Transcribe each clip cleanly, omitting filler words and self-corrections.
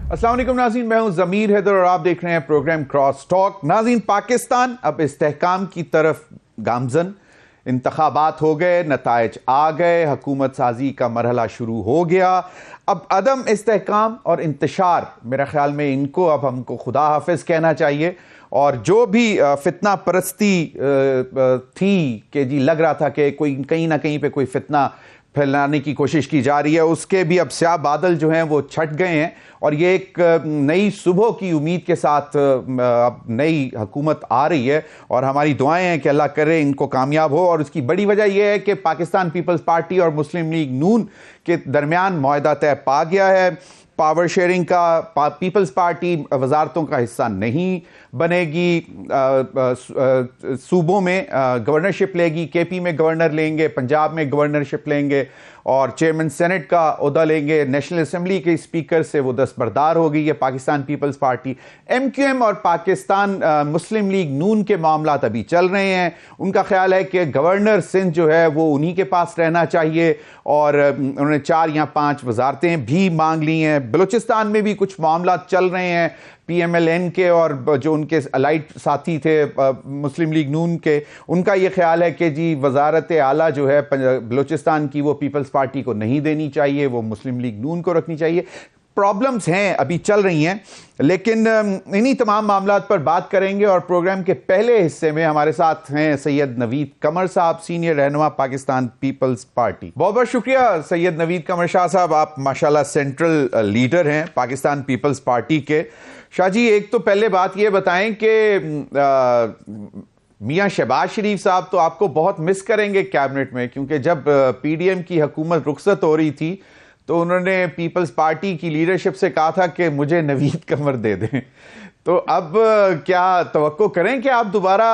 अस्सलाम वालेकुम नाज़रीन, मैं हूं ज़मीर हैदर और आप देख रहे हैं प्रोग्राम क्रॉस टॉक। नाज़रीन, पाकिस्तान अब इस्तेहकाम की तरफ गामज़न, इंतखाबात हो गए, नताइज आ गए, हुकूमत साजी का मरहला शुरू हो गया। अब अदम इस्तेहकाम और इंतशार, मेरा ख्याल में इनको अब हमको खुदा हाफिज कहना चाहिए। और जो भी फितना परस्ती थी कि जी लग रहा था कि कोई कहीं ना कहीं पे कोई फितना फैलाने की कोशिश की जा रही है, उसके भी अब स्याह बादल जो हैं वो छट गए हैं और ये एक नई सुबह की उम्मीद के साथ अब नई हुकूमत आ रही है और हमारी दुआएं हैं कि अल्लाह करे इनको कामयाब हो। और उसकी बड़ी वजह यह है कि पाकिस्तान पीपल्स पार्टी और मुस्लिम लीग नून के दरमियान मुआहदा तय पा गया है। पावर शेयरिंग का पीपल्स पार्टी वजारतों का हिस्सा नहीं बनेगी, सूबों में गवर्नरशिप लेगी, केपी में गवर्नर लेंगे, पंजाब में गवर्नरशिप लेंगे और चेयरमैन सेनेट का ओहदा लेंगे। नेशनल असेंबली के स्पीकर से वो दस्तबरदार हो गई है पाकिस्तान पीपल्स पार्टी। एमक्यूएम और पाकिस्तान मुस्लिम लीग नून के मामलात अभी चल रहे हैं। उनका ख्याल है कि गवर्नर सिंध जो है वो उन्हीं के पास रहना चाहिए और उन्होंने 4 या 5 वजारतें भी मांग ली हैं। बलूचिस्तान में भी कुछ मामलात चल रहे हैं, पीएमएलएन के और जो उनके अलाइड साथी थे मुस्लिम लीग नून के, उनका ये ख्याल है कि जी वजारत आला जो है बलूचिस्तान की वो पीपल्स पार्टी को नहीं देनी चाहिए, वो मुस्लिम लीग नून को रखनी चाहिए। प्रॉब्लम्स हैं, अभी चल रही हैं, लेकिन इन्हीं तमाम मामलात पर बात करेंगे। और प्रोग्राम के पहले हिस्से में हमारे साथ हैं सैयद नवीद कमर साहब, सीनियर रहनुमा पाकिस्तान पीपल्स पार्टी। बहुत बहुत शुक्रिया सैयद नवीद कमर शाह साहब, आप माशाल्लाह सेंट्रल लीडर हैं पाकिस्तान पीपल्स पार्टी के। शाह जी, एक तो पहले बात ये बताएं कि मियां शहबाज शरीफ साहब तो आपको बहुत मिस करेंगे कैबिनेट में, क्योंकि जब पीडीएम की हुकूमत रुखसत हो रही थी तो उन्होंने पीपल्स पार्टी की लीडरशिप से कहा था कि मुझे नवीद कमर दे दें। तो अब क्या तवक्को करें कि आप दोबारा,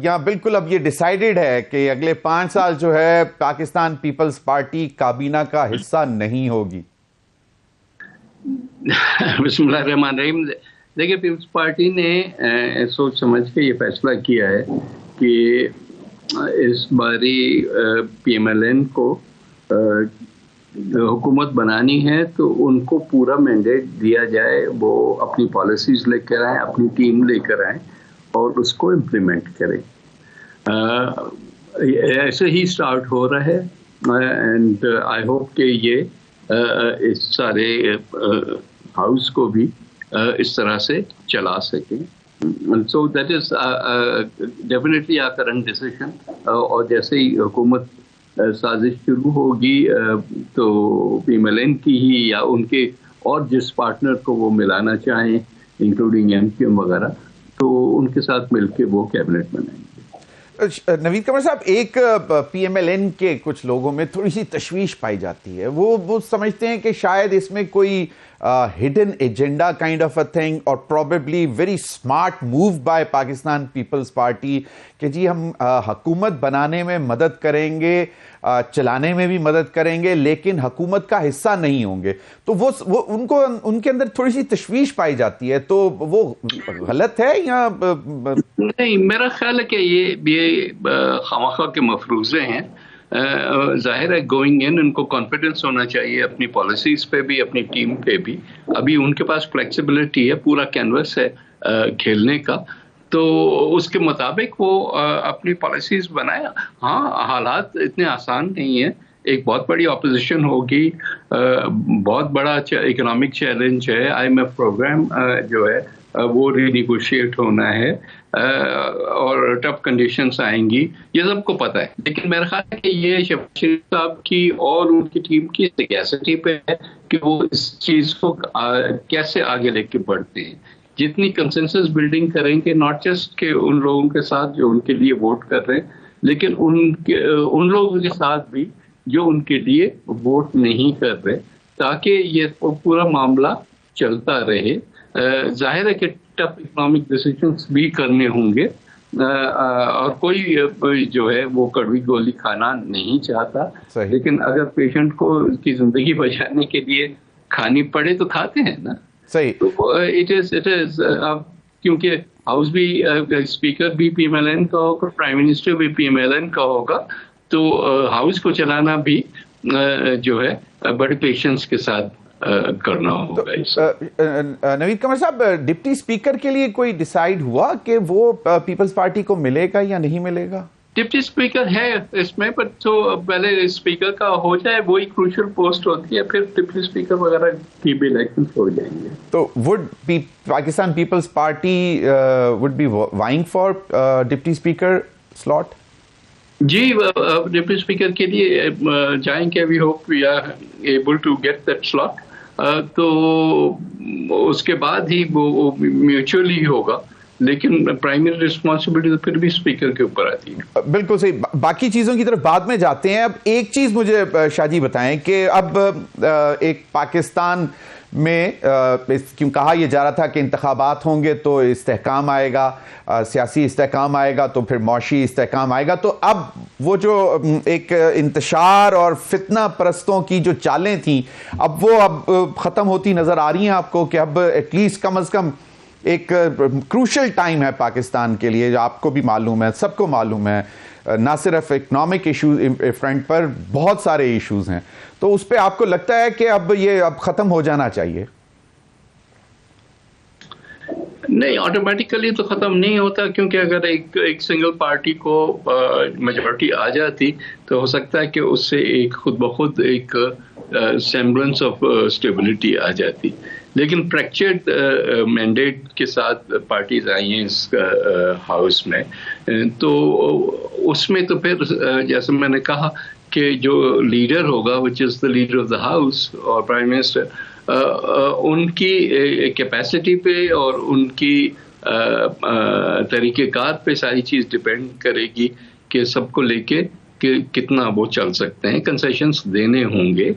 या बिल्कुल अब ये डिसाइडेड है कि अगले 5 साल जो है पाकिस्तान पीपल्स पार्टी काबीना का हिस्सा नहीं होगी? बिस्मिल्लाहिर्रहमानिर्रहीम। देखिए, पीपल्स पार्टी ने सोच समझ के ये फैसला किया है कि इस बारी पीएमएलएन को हुकूमत बनानी है तो उनको पूरा मैंडेट दिया जाए, वो अपनी पॉलिसीज लेकर आए, अपनी टीम लेकर आए और उसको इम्प्लीमेंट करें। ऐसे ही स्टार्ट हो रहा है एंड आई होप कि ये इस सारे हाउस को भी इस तरह से चला सकें। So that is definitely a current decision. और जैसे ही हुकूमत साजिश शुरू होगी तो पीएमएलएन की ही या उनके और जिस पार्टनर को वो मिलाना चाहें, इंक्लूडिंग एमक्यूएम वगैरह, तो उनके साथ मिलके वो कैबिनेट बनाएंगे। नवीद कमर साहब, एक पीएमएलएन के कुछ लोगों में थोड़ी सी तशवीश पाई जाती है। वो समझते हैं कि शायद इसमें कोई hidden agenda kind of a thing और probably very smart move by Pakistan Peoples Party कि जी हम हुकूमत बनाने में मदद करेंगे, चलाने में भी मदद करेंगे, लेकिन हुकूमत का हिस्सा नहीं होंगे। तो वो उनको उनके अंदर थोड़ी सी तशवीश पाई जाती है। तो वो गलत है या नहीं? मेरा ख्याल है कि ये खामखा के मफरूजे हैं। जाहिर है गोइंग इन उनको कॉन्फिडेंस होना चाहिए अपनी पॉलिसीज पे भी, अपनी टीम पे भी। अभी उनके पास फ्लेक्सिबिलिटी है, पूरा कैनवस है खेलने का, तो उसके मुताबिक वो अपनी पॉलिसीज बनाए। हाँ, हालात इतने आसान नहीं है। एक बहुत बड़ी ऑपोजिशन होगी, बहुत बड़ा इकोनॉमिक चैलेंज है, IMF प्रोग्राम जो है वो रिनिगोशिएट होना है और टफ कंडीशंस आएंगी, ये सबको पता है। लेकिन मेरा ख्याल है कि ये शहबाज शरीफ साहब की और उनकी टीम की कैपेसिटी पे है कि वो इस चीज़ को कैसे आगे लेके बढ़ते हैं। जितनी कंसेंसस बिल्डिंग करेंगे, नॉट जस्ट के उन लोगों के साथ जो उनके लिए वोट कर रहे हैं, लेकिन उन लोगों के साथ भी जो उनके लिए वोट नहीं कर रहे, ताकि ये पूरा मामला चलता रहे। जाहिर है कि टफ इकोनॉमिक डिसीजंस भी करने होंगे और कोई जो है वो कड़वी गोली खाना नहीं चाहता, लेकिन अगर पेशेंट को की जिंदगी बचाने के लिए खानी पड़े तो खाते हैं ना। सही। तो इट इज क्योंकि हाउस भी स्पीकर भी पीएमएलएन का होगा, प्राइम मिनिस्टर भी पीएमएलएन का होगा, तो हाउस को चलाना भी जो है बड़े पेशेंस के साथ करना होगा। नवीद कमर साहब, डिप्टी स्पीकर के लिए कोई डिसाइड हुआ कि वो पीपल्स पार्टी को मिलेगा या नहीं मिलेगा? डिप्टी स्पीकर है इसमें, पर तो पहले स्पीकर का हो जाए, वही क्रूशियल पोस्ट होती है, फिर डिप्टी स्पीकर वगैरह की भी इलेक्शन हो जाएंगे। तो would Pakistan Peoples Party would be vying for deputy speaker slot? जी, डिप्टी स्पीकर के लिए जाएंगे। We hope we are able to get that slot. तो उसके बाद ही वो म्यूचुअली होगा, लेकिन प्राइमरी रिस्पॉन्सिबिलिटी तो फिर भी स्पीकर के ऊपर आती है। बिल्कुल सही। बाकी चीजों की तरफ बाद में जाते हैं। अब एक चीज मुझे शाहजी बताएं कि अब एक पाकिस्तान में क्यों कहा यह जा रहा था कि इंतखाबात होंगे तो इस्तेहकाम आएगा, सियासी इस्तेहकाम आएगा तो फिर मौशी इस्तेहकाम आएगा। तो अब वो जो एक इंतशार और फितना परस्तों की जो चालें थी, अब वो अब ख़त्म होती नज़र आ रही हैं आपको कि अब एटलीस्ट कम अज़ कम एक क्रूशल टाइम है पाकिस्तान के लिए, जो आपको भी मालूम है, सबको मालूम है, ना सिर्फ इकोनॉमिक इशूज फ्रंट पर बहुत सारे इश्यूज हैं। तो उस पर आपको लगता है कि अब ये अब ख़त्म हो जाना चाहिए? नहीं, ऑटोमेटिकली तो ख़त्म नहीं होता, क्योंकि अगर एक सिंगल पार्टी को मेजॉरिटी आ जाती तो हो सकता है कि उससे एक खुद ब खुद एक सेम्बलेंस ऑफ स्टेबिलिटी आ जाती। लेकिन फ्रैक्चर्ड मैंडेट के साथ पार्टीज आई हैं इस हाउस में, तो उसमें तो फिर जैसे मैंने कहा कि जो लीडर होगा, which is the leader of the house और प्राइम मिनिस्टर, उनकी कैपेसिटी पे और उनकी तरीक़ेकार पे सारी चीज़ डिपेंड करेगी कि सबको लेके कि कितना वो चल सकते हैं। कंसेशंस देने होंगे।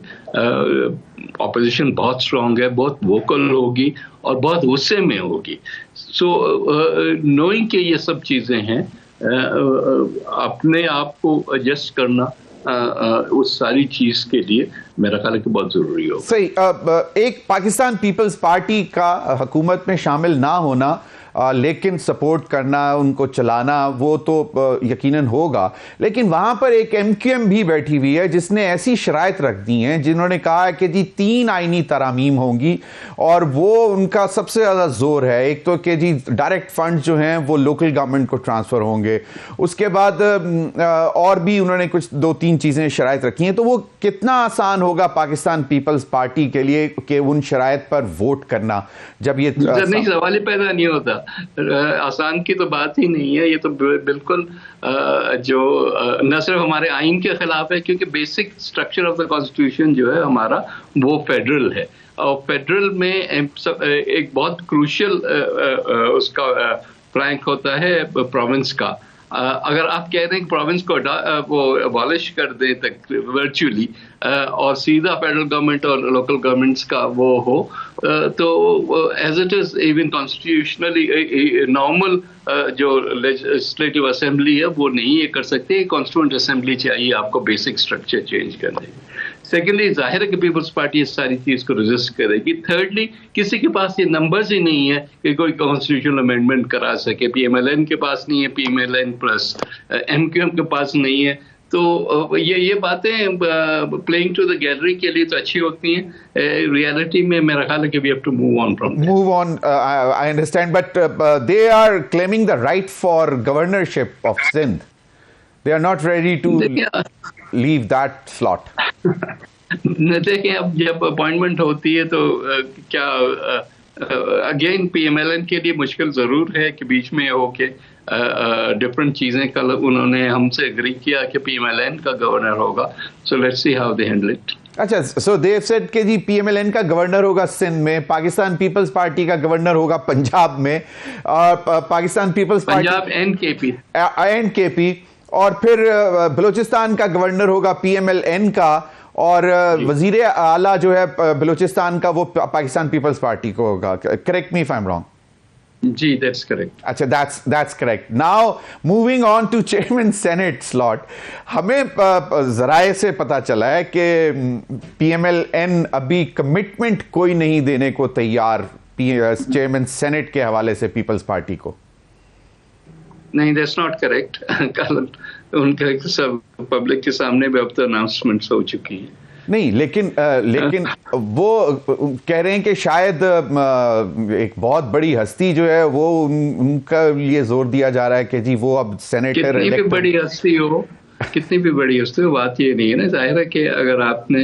ऑपोजिशन बहुत स्ट्रांग है, बहुत वोकल होगी और बहुत गुस्से में होगी। सो नोइंग कि ये सब चीज़ें हैं, अपने आप को एडजस्ट करना उस सारी चीज के लिए मेरा ख्याल है कि बहुत जरूरी होगा। सही। एक पाकिस्तान पीपल्स पार्टी का हुकूमत में शामिल ना होना, लेकिन सपोर्ट करना, उनको चलाना, वो तो यकीनन होगा। लेकिन वहाँ पर एक MQM भी बैठी हुई है जिसने ऐसी शराइत रख दी हैं, जिन्होंने कहा है कि जी 3 आईनी तरामीम होंगी और वो उनका सबसे ज़्यादा जोर है। एक तो कि जी डायरेक्ट फंड जो हैं वो लोकल गवर्नमेंट को ट्रांसफ़र होंगे, उसके बाद और भी उन्होंने कुछ 2-3 चीज़ें शराइत रखी हैं। तो वो कितना आसान होगा पाकिस्तान पीपल्स पार्टी के लिए कि उन शराइत पर वोट करना, जब ये नहीं, सवाल ही पैदा नहीं होता। आसान की तो बात ही नहीं है। ये तो बिल्कुल जो न सिर्फ हमारे आइन के खिलाफ है, क्योंकि basic structure of the constitution जो है हमारा वो फेडरल है, और फेडरल में एक बहुत क्रूशियल उसका फ्लैंक होता है प्रोविंस का। अगर आप कह रहे हैं कि प्रोविंस को वो अबॉलिश कर दें तक वर्चुअली और सीधा फेडरल गवर्नमेंट और लोकल गवर्नमेंट्स का वो हो, तो as it is even constitutionally normal जो लेजिस्लेटिव असेंबली है वो नहीं ये कर सकते। कॉन्स्टिट्यूएंट असेंबली चाहिए आपको बेसिक स्ट्रक्चर चेंज करने। सेकेंडली, जाहिर है कि पीपल्स पार्टी इस सारी चीज को रेजिस्ट करेगी। थर्डली, किसी के पास ये नंबर्स ही नहीं है कि कोई कॉन्स्टिट्यूशनल अमेंडमेंट करा सके। PMLN के पास नहीं है, PMLN प्लस MQM के पास नहीं है। तो ये बातें प्लेइंग टू द गैलरी के लिए तो अच्छी होती हैं। रियलिटी में मेरा ख्याल है कि we have to move on from I understand, but they are claiming the right for governorship of Sindh. They are not ready to leave that slot. देखिए, अब जब अपॉइंटमेंट होती है तो क्या अगेन PMLN के लिए मुश्किल ज़रूर है कि बीच में होके डिफरेंट चीज़ें कल उन्होंने हमसे एग्री किया कि PMLN का गवर्नर होगा। So let's see how they handle it. अच्छा, सो दे हैव सेड कि जी PMLN का गवर्नर होगा सिंध में, पाकिस्तान पीपल्स पार्टी का गवर्नर होगा पंजाब में, और पाकिस्तान पीपल्स पार्टी पंजाब NKP, और फिर बलूचिस्तान का गवर्नर होगा PMLN का, और वजीर आला जो है बलूचिस्तान का वो पाकिस्तान पीपल्स पार्टी को होगा। Correct me if I am wrong. जी, that's correct. अच्छा, that's correct. Now moving on to Chairman Senate slot, हमें जराए से पता चला है कि PMLN अभी कमिटमेंट कोई नहीं देने को तैयार चेयरमैन सेनेट के हवाले से पीपल्स पार्टी को। नहीं, that's not correct. कल उनका सब पब्लिक के सामने भी अब तो अनाउंसमेंट्स हो चुकी हैं। नहीं, लेकिन वो कह रहे हैं कि शायद एक बहुत बड़ी हस्ती जो है वो उनका लिए जोर दिया जा रहा है कि जी वो अब सेनेटर कितनी भी बड़ी हस्ती हो, कितनी भी बड़ी हस्ती हो, बात ये नहीं है ना। जाहिर है कि अगर आपने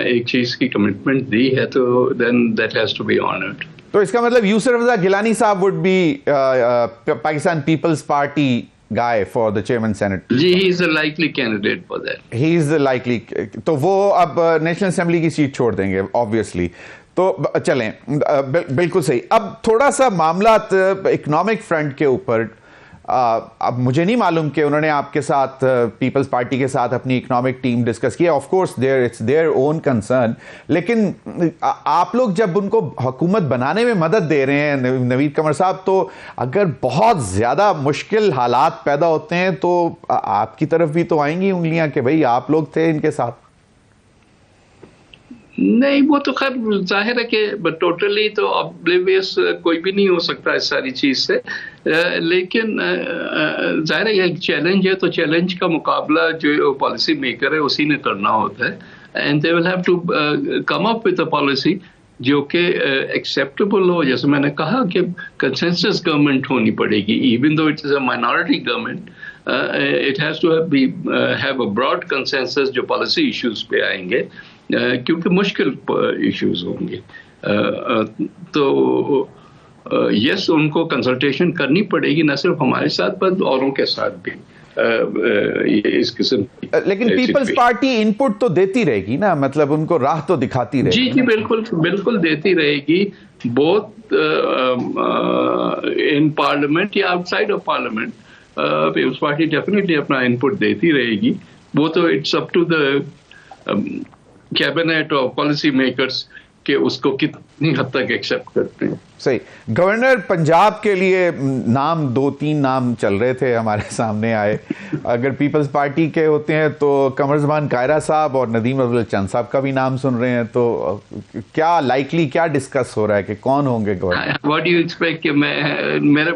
एक चीज की कमिटमेंट दी है तो then that has to be honoured. तो इसका मतलब Yusuf Raza Gilani sahab would be Pakistan Peoples Party guy for the chairman senate. जी, he is a likely candidate for that. He is the likely, तो वो अब नेशनल असेंबली की सीट छोड़ देंगे ऑब्वियसली। तो चलें, बिल्कुल सही। अब थोड़ा सा मामला इकोनॉमिक फ्रंट के ऊपर, अब मुझे नहीं मालूम कि उन्होंने आपके साथ पीपल्स पार्टी के साथ अपनी इकोनॉमिक टीम डिस्कस की है। Of course it's their own concern, लेकिन आप लोग जब उनको हुकूमत बनाने में मदद दे रहे हैं नवीद कमर साहब, तो अगर बहुत ज़्यादा मुश्किल हालात पैदा होते हैं तो आपकी तरफ भी तो आएंगी उंगलियां कि भाई आप लोग थे इनके साथ। नहीं, वो तो खैर जाहिर है कि टोटली तो ऑब्लिवियस कोई भी नहीं हो सकता इस सारी चीज से, लेकिन जाहिर है एक चैलेंज है, तो चैलेंज का मुकाबला जो पॉलिसी मेकर है उसी ने करना होता है। And they will have to come up with a policy जो कि एक्सेप्टेबल हो। जैसे मैंने कहा कि कंसेंसस गवर्नमेंट होनी पड़ेगी, even though it is a minority government, it has to have a broad consensus जो पॉलिसी इश्यूज पे आएंगे, क्योंकि मुश्किल इश्यूज होंगे। तो यस, उनको कंसल्टेशन करनी पड़ेगी, न सिर्फ हमारे साथ पर औरों के साथ भी। इस किस्म, लेकिन पीपल्स पार्टी इनपुट तो देती रहेगी ना, मतलब उनको राह तो दिखाती रहेगी। जी, बिल्कुल बिल्कुल देती रहेगी, बोथ इन पार्लियामेंट या outside of parliament. Peoples Party definitely अपना इनपुट देती रहेगी। वो तो it's up to the cabinet और पॉलिसी मेकर्स के उसको कितनी हद तक एक्सेप्ट करते हैं। सही। गवर्नर पंजाब के लिए नाम 2-3 नाम चल रहे थे, हमारे सामने आए। अगर पीपल्स पार्टी के होते हैं तो कमर ज़मान कायरा साहब और नदीम अब्दुल चंद साहब का भी नाम सुन रहे हैं, तो क्या लाइकली क्या डिस्कस हो रहा है कि कौन होंगे governor? What do you expect कि मेरे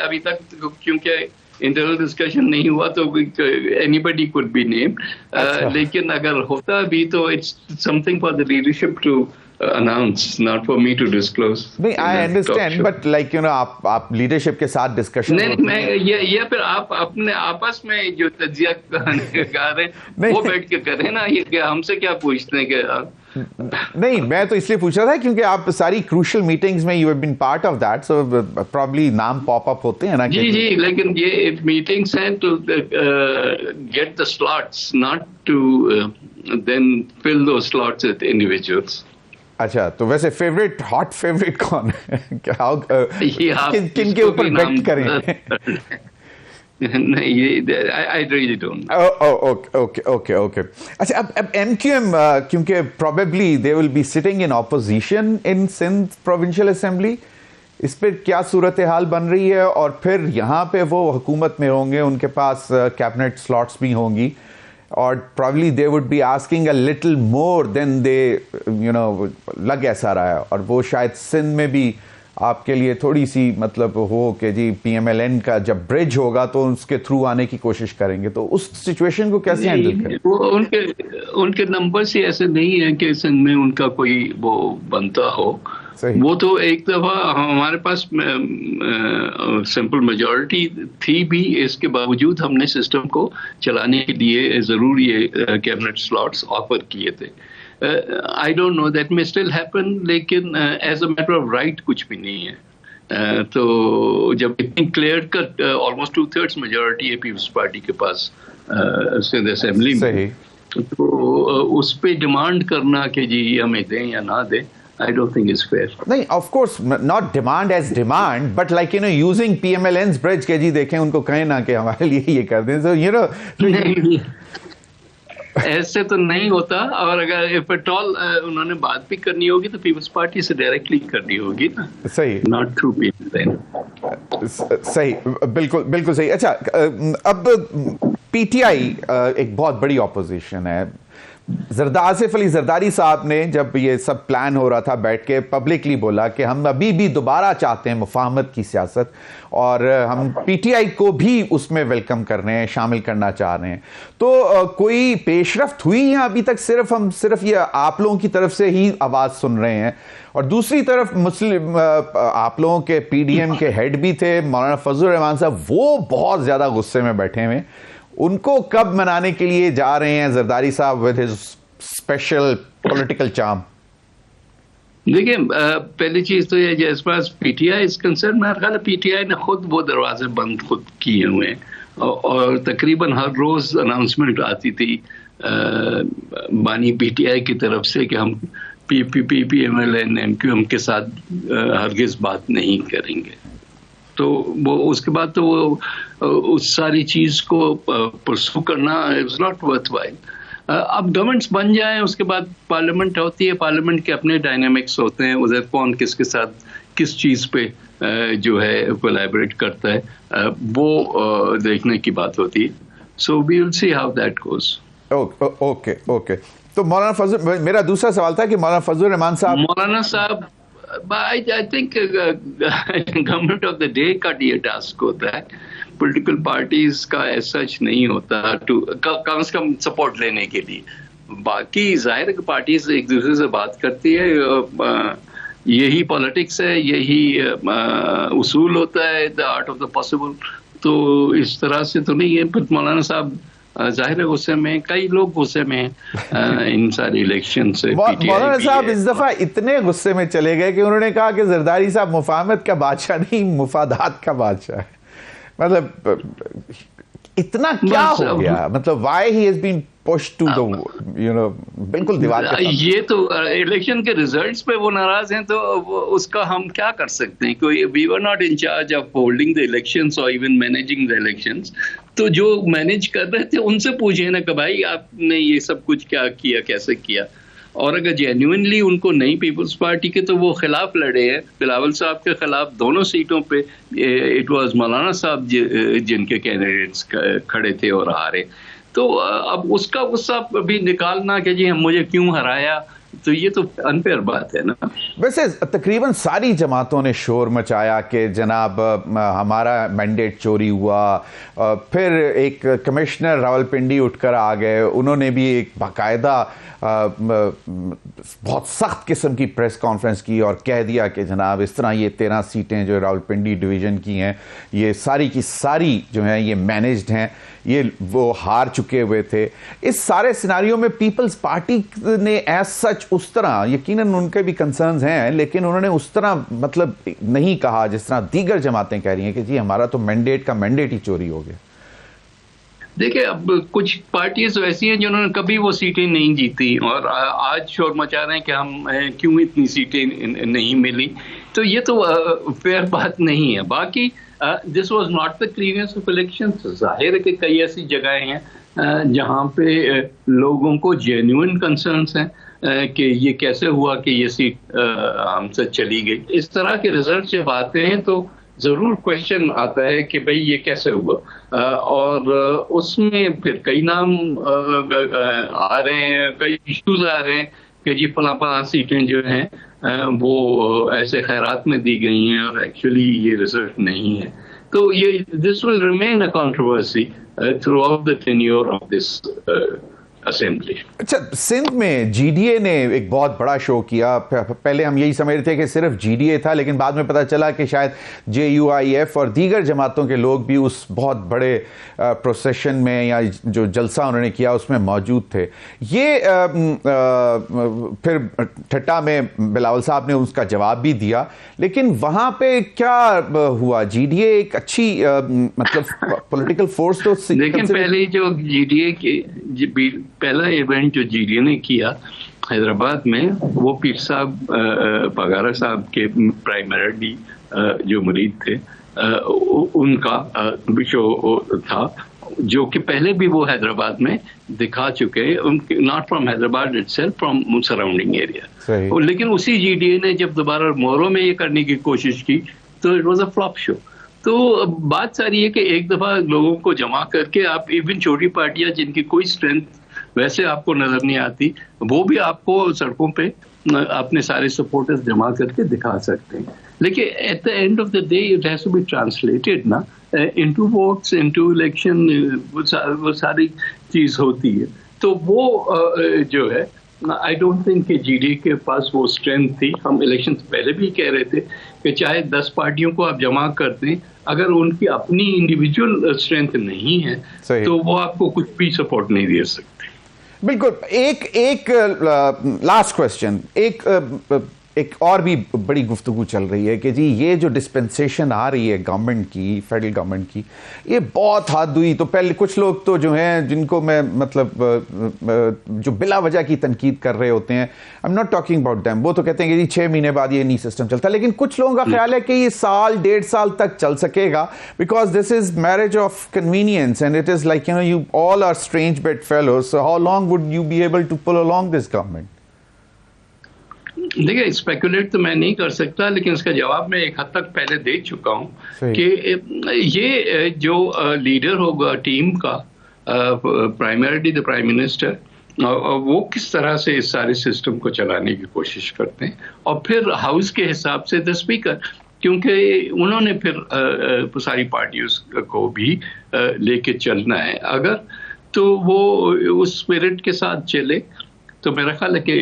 अभी तक क्योंकि इंटरनल डिस्कशन नहीं हुआ तो एनीबडी कुड बी नेम्ड, लेकिन अगर होता भी तो it's something for the leadership to announce, not for me to disclose. नहीं, I understand, but like you know, आप लीडरशिप के साथ डिस्कशन नहीं, मैं ये फिर आप अपने आपस में जो तजिया कर रहे हैं वो बैठ के करें ना, ये क्या हमसे क्या पूछते हैं कि नहीं, मैं तो इसलिए पूछ रहा था क्योंकि आप सारी क्रूशियल मीटिंग्स में you have been part of that, so probably नाम पॉप अप होते हैं ना। जी, लेकिन ये मीटिंग्स हैं to get the slots, not to then fill those slots with individuals. अच्छा, तो वैसे हॉट फेवरेट कौन है? किन के ऊपर बेट करें? नहीं, ये आई रियली डोंट। ओके। अच्छा, अब MQM क्योंकि probably they will be sitting in opposition in Sindh provincial assembly, इस पर क्या सूरत हाल बन रही है? और फिर यहाँ पे वो हुकूमत में होंगे, उनके पास कैबिनेट स्लॉट्स भी होंगी, और probably they would be asking a little more than they, you know, लग ऐसा रहा है। और वो शायद सिंध में भी आपके लिए थोड़ी सी मतलब हो कि जी PMLN का जब ब्रिज होगा तो उसके थ्रू आने की कोशिश करेंगे, तो उस सिचुएशन को कैसे हैंडल करें? वो उनके नंबर्स ही ऐसे नहीं है कि सिंध में उनका कोई वो बनता हो। वो तो एक दफा हमारे पास सिंपल मेजॉरिटी थी भी, इसके बावजूद हमने सिस्टम को चलाने के लिए जरूर ये कैबिनेट स्लॉट्स ऑफर किए थे। I don't know, that may still happen, लेकिन as a matter of right कुछ भी नहीं है। तो जब इतनी क्लियर कट ऑलमोस्ट 2/3 मेजॉरिटी है पीपल्स पार्टी के पास सिंध असेंबली में, तो उस पे डिमांड करना कि जी हमें दें या ना दें, I don't think it's fair. नहीं, of course not demand as demand, but like you know using PMLN's bridge के जी देखें, उनको कहें ना कि हमारे लिए ये कर दें, so you know नहीं, ऐसे तो नहीं होता। और अगर if at all उन्होंने बात भी करनी होगी तो पीपल्स पार्टी से डायरेक्टली करनी होगी ना। सही, not through PMLN। सही, बिल्कुल सही। अच्छा, अब PTI एक बहुत बड़ी ऑपोजिशन है, आसिफ अली जरदारी साहब ने जब ये सब प्लान हो रहा था बैठ के पब्लिकली बोला कि हम अभी भी दोबारा चाहते हैं मुफाहमत की सियासत और हम पीटीआई को भी उसमें वेलकम कर रहे हैं, शामिल करना चाह रहे हैं, तो कोई पेशरफ्त हुई है अभी तक? हम सिर्फ ये आप लोगों की तरफ से ही आवाज सुन रहे हैं। और दूसरी तरफ मुस्लिम आप लोगों के पीडीएम के हेड भी थे मौलाना फजल रहमान साहब, वो बहुत ज्यादा गुस्से में बैठे हुए, उनको कब मनाने के लिए जा रहे हैं Zardari sahab with his special political charm? देखिए, पहली चीज तो ये as far as PTI is concern, मेरा ख्याल है पीटीआई ने खुद वो दरवाजे बंद खुद किए हुए हैं और तकरीबन हर रोज अनाउंसमेंट आती थी बानी पीटीआई की तरफ से कि हम पीएमएल एमक्यूएम के साथ हरगिज बात नहीं करेंगे। तो वो उसके बाद तो वो उस सारी चीज को परसू करना इज नॉट वर्थ वाइल। अब गवर्नमेंट्स बन जाएं, उसके बाद पार्लियामेंट होती है, पार्लियामेंट के अपने डायनामिक्स होते हैं, उधर कौन किसके साथ किस चीज पे जो है कोलैबोरेट करता है, वो देखने की बात होती है। So we will see how that goes. Okay. तो मौलाना फजल, मेरा दूसरा सवाल था कि मौलाना फजल रहमान साहब I think government of the day का ये टास्क होता है, पॉलिटिकल पार्टीज का ऐसा सच नहीं होता कम से कम सपोर्ट लेने के लिए। बाकी जाहिर है पार्टीज एक दूसरे से बात करती है, यही पॉलिटिक्स है, यही उसूल होता है, the art of the possible. तो इस तरह से तो नहीं है। पर मौलाना साहब जाहिर है गुस्से में, कई लोग गुस्से में हैं इन सारे इलेक्शन से। मौलाना साहब इस दफा इतने गुस्से में चले गए कि उन्होंने कहा कि जरदारी साहब मुफाहमत का बादशाह नहीं, मुफादात का बादशाह है। मतलब इतना क्या हो गया? मतलब why he has been pushed to the बिल्कुल दीवार के साथ। ये तो इलेक्शन के रिजल्ट्स पे वो नाराज हैं, तो उसका हम क्या कर सकते हैं? कोई we were not in charge of holding the elections और इवन मैनेजिंग द इलेक्शंस। तो जो मैनेज कर रहे थे उनसे पूछे ना कि भाई आपने ये सब कुछ क्या किया, कैसे किया। और अगर जेन्युइनली उनको नई पीपल्स पार्टी के, तो वो खिलाफ लड़े हैं बिलावल साहब के खिलाफ दोनों सीटों पे। इट वाज मौलाना साहब जिनके कैंडिडेट्स खड़े थे और हारे। तो अब उसका गुस्सा भी निकालना कि जी मुझे क्यों हराया, तो ये तो अनफेयर बात है ना। वैसे तकरीबन सारी जमातों ने शोर मचाया कि जनाब हमारा मैंडेट चोरी हुआ। फिर एक कमिश्नर रावलपिंडी उठकर आ गए, उन्होंने भी एक बाकायदा बहुत सख्त किस्म की प्रेस कॉन्फ्रेंस की और कह दिया कि जनाब इस तरह ये 13 सीटें जो रावलपिंडी डिवीज़न की हैं, ये सारी की सारी जो हैं ये मैनेज्ड हैं, ये वो हार चुके हुए थे। इस सारे सिनारियों में पीपल्स पार्टी ने एज सच उस तरह, यकीनन उनके भी कंसर्न्स हैं, लेकिन उन्होंने उस तरह मतलब नहीं कहा जिस तरह दीगर जमातें कह रही हैं कि जी हमारा तो मैंडेट ही चोरी हो गया। देखिए, अब कुछ पार्टीज ऐसी हैं जिन्होंने कभी वो सीटें नहीं जीती और आज शोर मचा रहे हैं कि हम क्यों इतनी सीटें नहीं मिली। तो ये तो फेयर बात नहीं है। बाकी this was not the cleanness of elections. जाहिर है कि कई ऐसी जगहें हैं जहां पे लोगों को जेन्युइन कंसर्न्स हैं कि ये कैसे हुआ कि ये सीट हमसे चली गई। इस तरह के रिजल्ट जब आते हैं तो जरूर क्वेश्चन आता है कि भाई ये कैसे हुआ, और उसमें फिर कई नाम आ रहे हैं, कई इश्यूज आ रहे हैं कि जी फला सीटें जो हैं वो ऐसे खैरात में दी गई हैं और एक्चुअली ये रिजल्ट नहीं है। तो ये this will remain a controversy through out the tenure of this assembly. अच्छा, सिंध में जीडीए ने एक बहुत बड़ा शो किया। पहले हम यही समझ रहे थे कि सिर्फ जीडीए था, लेकिन बाद में पता चला कि शायद जेयूआईएफ और दीगर जमातों के लोग भी उस बहुत बड़े प्रोसेशन में या जो जलसा उन्होंने किया उसमें मौजूद थे। ये फिर ठट्टा में बिलावल साहब ने उसका जवाब भी दिया, लेकिन वहां पे क्या हुआ? जीडीए एक अच्छी मतलब पॉलिटिकल फोर्स तो, लेकिन पहले जो जीडीए के पहला इवेंट जो जीडीए ने किया हैदराबाद में, वो पीर साहब पगारा साहब के प्राइमरी जो मुरीद थे उनका शो था, जो कि पहले भी वो हैदराबाद में दिखा चुके हैं, not from Hyderabad itself, from surrounding area. लेकिन उसी जीडीए ने जब दोबारा मोरो में ये करने की कोशिश की तो it was a flop show. तो बात सारी है कि एक दफा लोगों को जमा करके आप इवन छोटी पार्टियां जिनकी कोई स्ट्रेंथ वैसे आपको नजर नहीं आती, वो भी आपको सड़कों पे अपने सारे सपोर्टर्स जमा करके दिखा सकते हैं। लेकिन at the end of the day it has to be translated ना इनटू वोट्स, इनटू इलेक्शन, वो सारी चीज होती है। तो वो जो है, आई डोंट थिंक कि जीडीए के पास वो स्ट्रेंथ थी। हम इलेक्शन से पहले भी कह रहे थे कि चाहे 10 पार्टियों को आप जमा कर दें, अगर उनकी अपनी इंडिविजुअल स्ट्रेंथ नहीं है तो वो आपको कुछ भी सपोर्ट नहीं दे सकते। बिल्कुल। एक लास्ट क्वेश्चन, एक और भी बड़ी गुफ्तगू चल रही है कि जी ये जो डिस्पेंसेशन आ रही है गवर्नमेंट की, फेडरल गवर्नमेंट की, ये बहुत हद हुई। तो पहले कुछ लोग तो जो हैं, जिनको मैं मतलब जो बिला वजह की तनकीद कर रहे होते हैं, I am not talking about them, वो तो कहते हैं कि जी 6 महीने बाद ये नहीं सिस्टम चलता। लेकिन कुछ लोगों का ख्याल है कि ये साल 1.5 साल तक चल सकेगा, because this is marriage of convenience and it is like you all are strange bedfellows, so how long would you be able to pull along this government? देखिए, स्पेकुलेट तो मैं नहीं कर सकता, लेकिन इसका जवाब मैं एक हद तक पहले दे चुका हूं कि ये जो लीडर होगा टीम का, प्राइमरीली द प्राइम मिनिस्टर, वो किस तरह से इस सारे सिस्टम को चलाने की कोशिश करते हैं, और फिर हाउस के हिसाब से द स्पीकर, क्योंकि उन्होंने फिर सारी पार्टियों को भी लेके चलना है। अगर तो वो उस स्पिरिट के साथ चले तो मेरा ख्याल है कि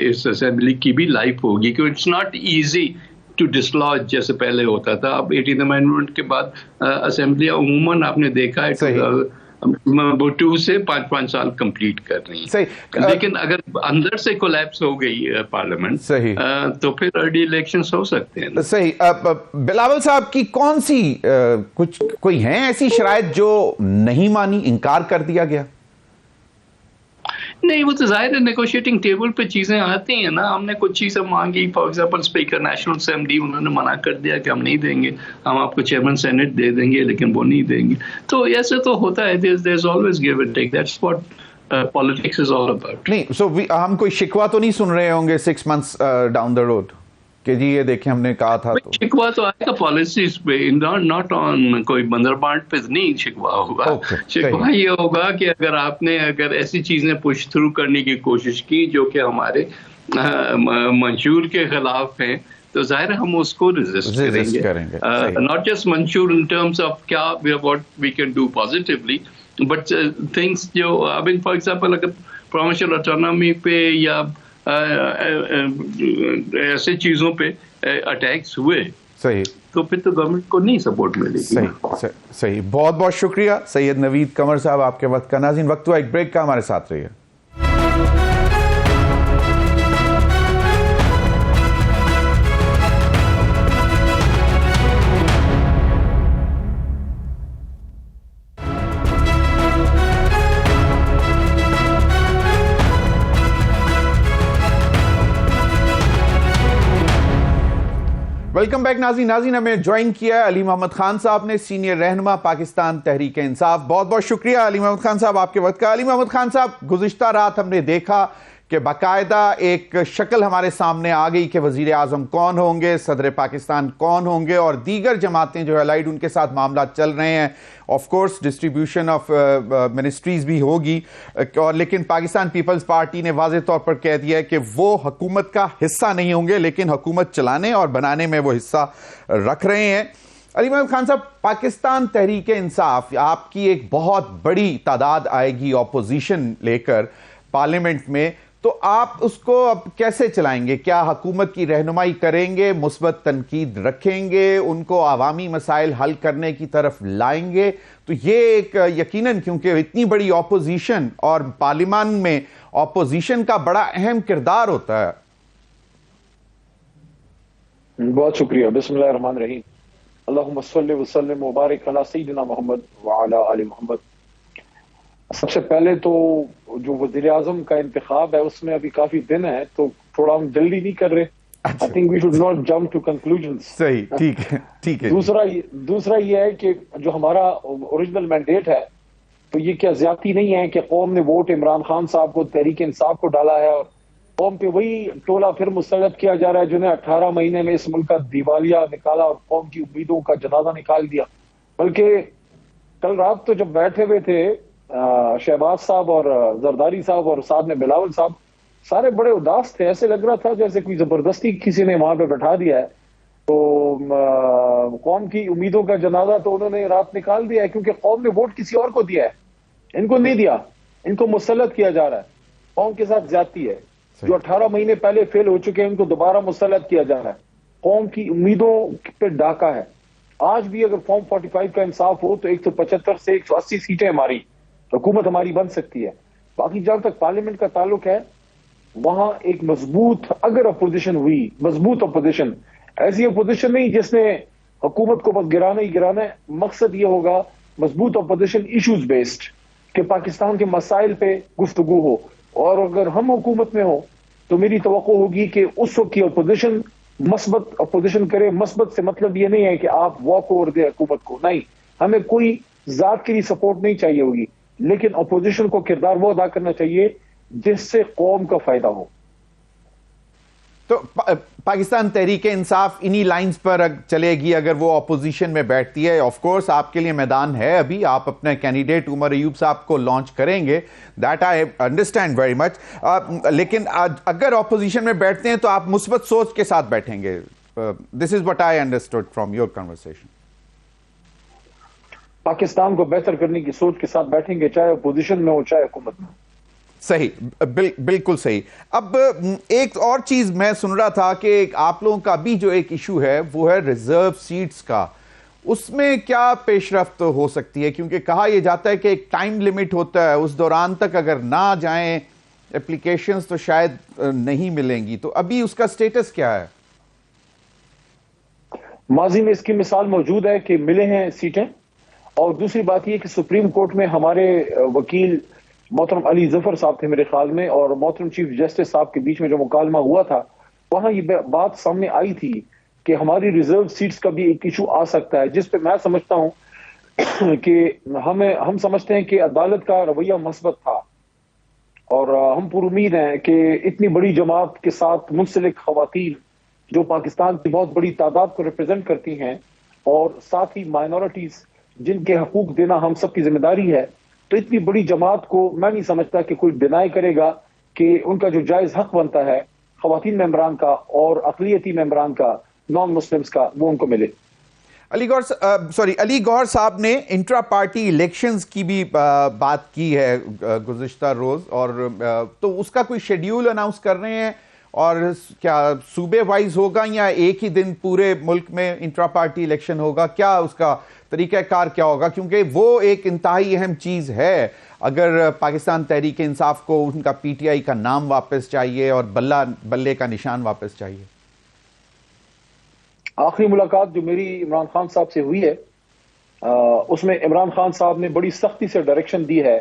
इस असेंबली की भी लाइफ होगी, क्योंकि it's not easy to dislodge जैसे पहले होता था। अब 18th अमेंडमेंट के बाद असेंबली अमूमन आपने देखा है 2 से 5 साल कंप्लीट कर रही है। लेकिन अगर अंदर से कोलैप्स हो गई पार्लियामेंट तो फिर अर्ली इलेक्शंस हो सकते हैं। सही। बिलावल साहब की कौन सी कोई है ऐसी शराइत जो नहीं मानी, इनकार कर दिया गया? नहीं, वो तो जाहिर है नेगोशिएटिंग टेबल पे चीजें आती हैं ना। हमने कुछ चीजें मांगी, for example speaker national assembly, उन्होंने मना कर दिया कि हम नहीं देंगे, हम आपको चेयरमैन सेनेट दे देंगे, लेकिन वो नहीं देंगे। तो ऐसे तो होता है, there is always give and take, that's what politics is all about. नहीं, सो हम कोई शिकवा तो नहीं सुन रहे होंगे 6 months डाउन द रोड कि जी ये देखें हमने कहा था। तो शिकवा तो आएगा पॉलिसीज पे, नॉट ऑन कोई बंदरबांट पे नहीं शिकवा होगा। शिकवा ये होगा कि अगर ऐसी चीजें पुश थ्रू करने की कोशिश की जो कि हमारे मंशूर के खिलाफ हैं, तो जाहिर हम उसको रेजिस्ट करेंगे। नॉट जस्ट मंशूर इन टर्म्स ऑफ क्या what we can do positively, but things जो अभी फॉर एग्जांपल अगर प्रोविंशियल ऑटोनॉमी पे या ऐसे चीजों पे अटैक्स हुए, सही, तो फिर तो गवर्नमेंट को नहीं सपोर्ट मिलेगी। सही। बहुत बहुत शुक्रिया सैयद नवीद कमर साहब आपके वक्त का। नाज़रीन, वक्त हुआ एक ब्रेक का, हमारे साथ रहिए। वेलकम बैक नाज़रीन। हमें ज्वाइन किया है अली मोहम्मद खान साहब ने, सीनियर रहनुमा पाकिस्तान तहरीक इंसाफ। बहुत बहुत शुक्रिया अली मोहम्मद खान साहब आपके वक्त का। अली मोहम्मद खान साहब, गुज़िश्ता रात हमने देखा कि बाकायदा एक शक्ल हमारे सामने आ गई कि वज़ीर आज़म कौन होंगे, सदर पाकिस्तान कौन होंगे, और दीगर जमातें जो अलाइड उनके साथ मामला चल रहे हैं। Of course distribution of ministries भी होगी, और लेकिन पाकिस्तान पीपल्स पार्टी ने वाज़ेह तौर पर कह दिया है कि वो हुकूमत का हिस्सा नहीं होंगे, लेकिन हुकूमत चलाने और बनाने में वो हिस्सा रख रहे हैं। अली मोहम्मद खान साहब, पाकिस्तान तहरीक इंसाफ, आपकी एक बहुत बड़ी तादाद आएगी ऑपोजिशन लेकर पार्लियामेंट में, तो आप उसको अब कैसे चलाएंगे? क्या हुकूमत की रहनुमाई करेंगे, मुस्बत तनकीद रखेंगे, उनको अवामी मसाइल हल करने की तरफ लाएंगे? तो ये एक यकीनन, क्योंकि इतनी बड़ी ऑपोजिशन और पार्लियामान में ऑपोजिशन का बड़ा अहम किरदार होता है। बहुत शुक्रिया। बिस्मिल्लाह रहमान रहीम। अल्लाहुम्मा सल्लि व सल्लिम व बारिक अला सय्यिदिना मोहम्मद व अला आलि मोहम्मद। सबसे पहले तो जो वज़ीर आज़म का इंतखाब है उसमें अभी काफी दिन है, तो थोड़ा हम जल्दी नहीं कर रहे। I think we should not jump to conclusions. सही, ठीक है। दूसरा ये है कि जो हमारा ओरिजिनल मैंडेट है, तो ये क्या ज्यादती नहीं है कि कौम ने वोट इमरान खान साहब को, तहरीक इंसाफ को डाला है, और कौम पे वही टोला फिर मुस्तरद किया जा रहा है जिन्हें 18 महीने में इस मुल्क का दिवालिया निकाला और कौम की उम्मीदों का जनाजा निकाल दिया। बल्कि कल रात तो जब बैठे हुए थे शहबाज साहब और जरदारी साहब और साथ में बिलावल साहब सारे बड़े उदास थे। ऐसे लग रहा था जैसे कोई जबरदस्ती किसी ने वहां पे बैठा दिया है। तो कौम की उम्मीदों का जनाजा तो उन्होंने रात निकाल दिया है, क्योंकि कौम ने वोट किसी और को दिया है, इनको नहीं दिया। इनको मुसल्लत किया जा रहा है, कौम के साथ ज्यादती है। जो 18 महीने पहले फेल हो चुके हैं उनको दोबारा मुसल्लत किया जा रहा है। कौम की उम्मीदों पे डाका है। आज भी अगर फॉर्म 45 का इंसाफ हो तो 175 से 180 सीटें हमारी हुकूमत हमारी बन सकती है। बाकी जहां तक पार्लियामेंट का ताल्लुक है, वहां एक मजबूत अगर अपोजिशन हुई, मजबूत अपोजिशन, ऐसी अपोजिशन नहीं जिसने हुकूमत को बस गिराना ही गिराना है। मकसद ये होगा मजबूत अपोजिशन इश्यूज बेस्ड, कि पाकिस्तान के मसाइल पे गुफ्तगू हो। और अगर हम हुकूमत में हो तो मेरी तवक्को होगी कि उस वक्त की अपोजिशन मस्बत अपोजिशन करे। मस्बत से मतलब ये नहीं है कि आप वॉक ओवर दे हुकूमत को, नहीं, हमें कोई जात के लिए सपोर्ट नहीं चाहिए होगी, लेकिन अपोजिशन को किरदार वो अदा करना चाहिए जिससे कौम का फायदा हो। तो पाकिस्तान तहरीक इंसाफ इन्हीं लाइंस पर चलेगी अगर वो अपोजिशन में बैठती है। ऑफ कोर्स आपके लिए मैदान है, अभी आप अपने कैंडिडेट उमर अयूब साहब को लॉन्च करेंगे, that I understand very much. लेकिन अगर अपोजिशन में बैठते हैं तो आप मुस्बत सोच के साथ बैठेंगे। This is what I understood from your conversation. Pakistan को बेहतर करने की सोच के साथ बैठेंगे, चाहे अपोजिशन में हो चाहे हुकूमत में। सही, बिल्कुल सही। अब एक और चीज मैं सुन रहा था कि आप लोगों का भी जो एक इशू है वो है रिजर्व सीट्स का। उसमें क्या पेशरफ्त हो सकती है? क्योंकि कहा यह जाता है कि एक टाइम लिमिट होता है, उस दौरान तक अगर ना जाएं एप्लीकेशंस तो शायद नहीं मिलेंगी। तो अभी उसका स्टेटस क्या है? माजी में इसकी मिसाल मौजूद है कि मिले हैं सीटें। और दूसरी बात यह कि सुप्रीम कोर्ट में हमारे वकील मोहतरम अली जफर साहब थे मेरे ख्याल में, और मोहतरम चीफ जस्टिस साहब के बीच में जो मुकालमा हुआ था, वहां ये बात सामने आई थी कि हमारी रिजर्व सीट्स का भी एक इशू आ सकता है, जिस पे मैं समझता हूं कि हम समझते हैं कि अदालत का रवैया मस्बत था। और हम पूरी उम्मीद हैं कि इतनी बड़ी जमात के साथ मुंसलिक खवातीन जो पाकिस्तान की बहुत बड़ी तादाद को रिप्रेजेंट करती हैं, और साथ ही माइनॉरिटीज जिनके हकूक देना हम सबकी जिम्मेदारी है, तो इतनी बड़ी जमात को मैं नहीं समझता कि कोई डिनाई करेगा कि उनका जो जायज हक बनता है खवातीन मेंबरान का और अक़लियती मेंबरान का, नॉन मुस्लिम्स का, वो उनको मिले। अली गौहर साहब ने इंट्रा पार्टी इलेक्शंस की भी बात की है गुज़िश्ता रोज, और तो उसका कोई शेड्यूल अनाउंस कर रहे हैं? और क्या सूबे वाइज होगा या एक ही दिन पूरे मुल्क में इंट्रा पार्टी इलेक्शन होगा? क्या उसका तरीक़ाकार क्या होगा? क्योंकि वो एक इंतहाई अहम चीज़ है। अगर पाकिस्तान तहरीक इंसाफ को उनका पीटीआई का नाम वापस चाहिए और बल्ले का निशान वापस चाहिए। आखिरी मुलाकात जो मेरी इमरान खान साहब से हुई है, उसमें इमरान खान साहब ने बड़ी सख्ती से डायरेक्शन दी है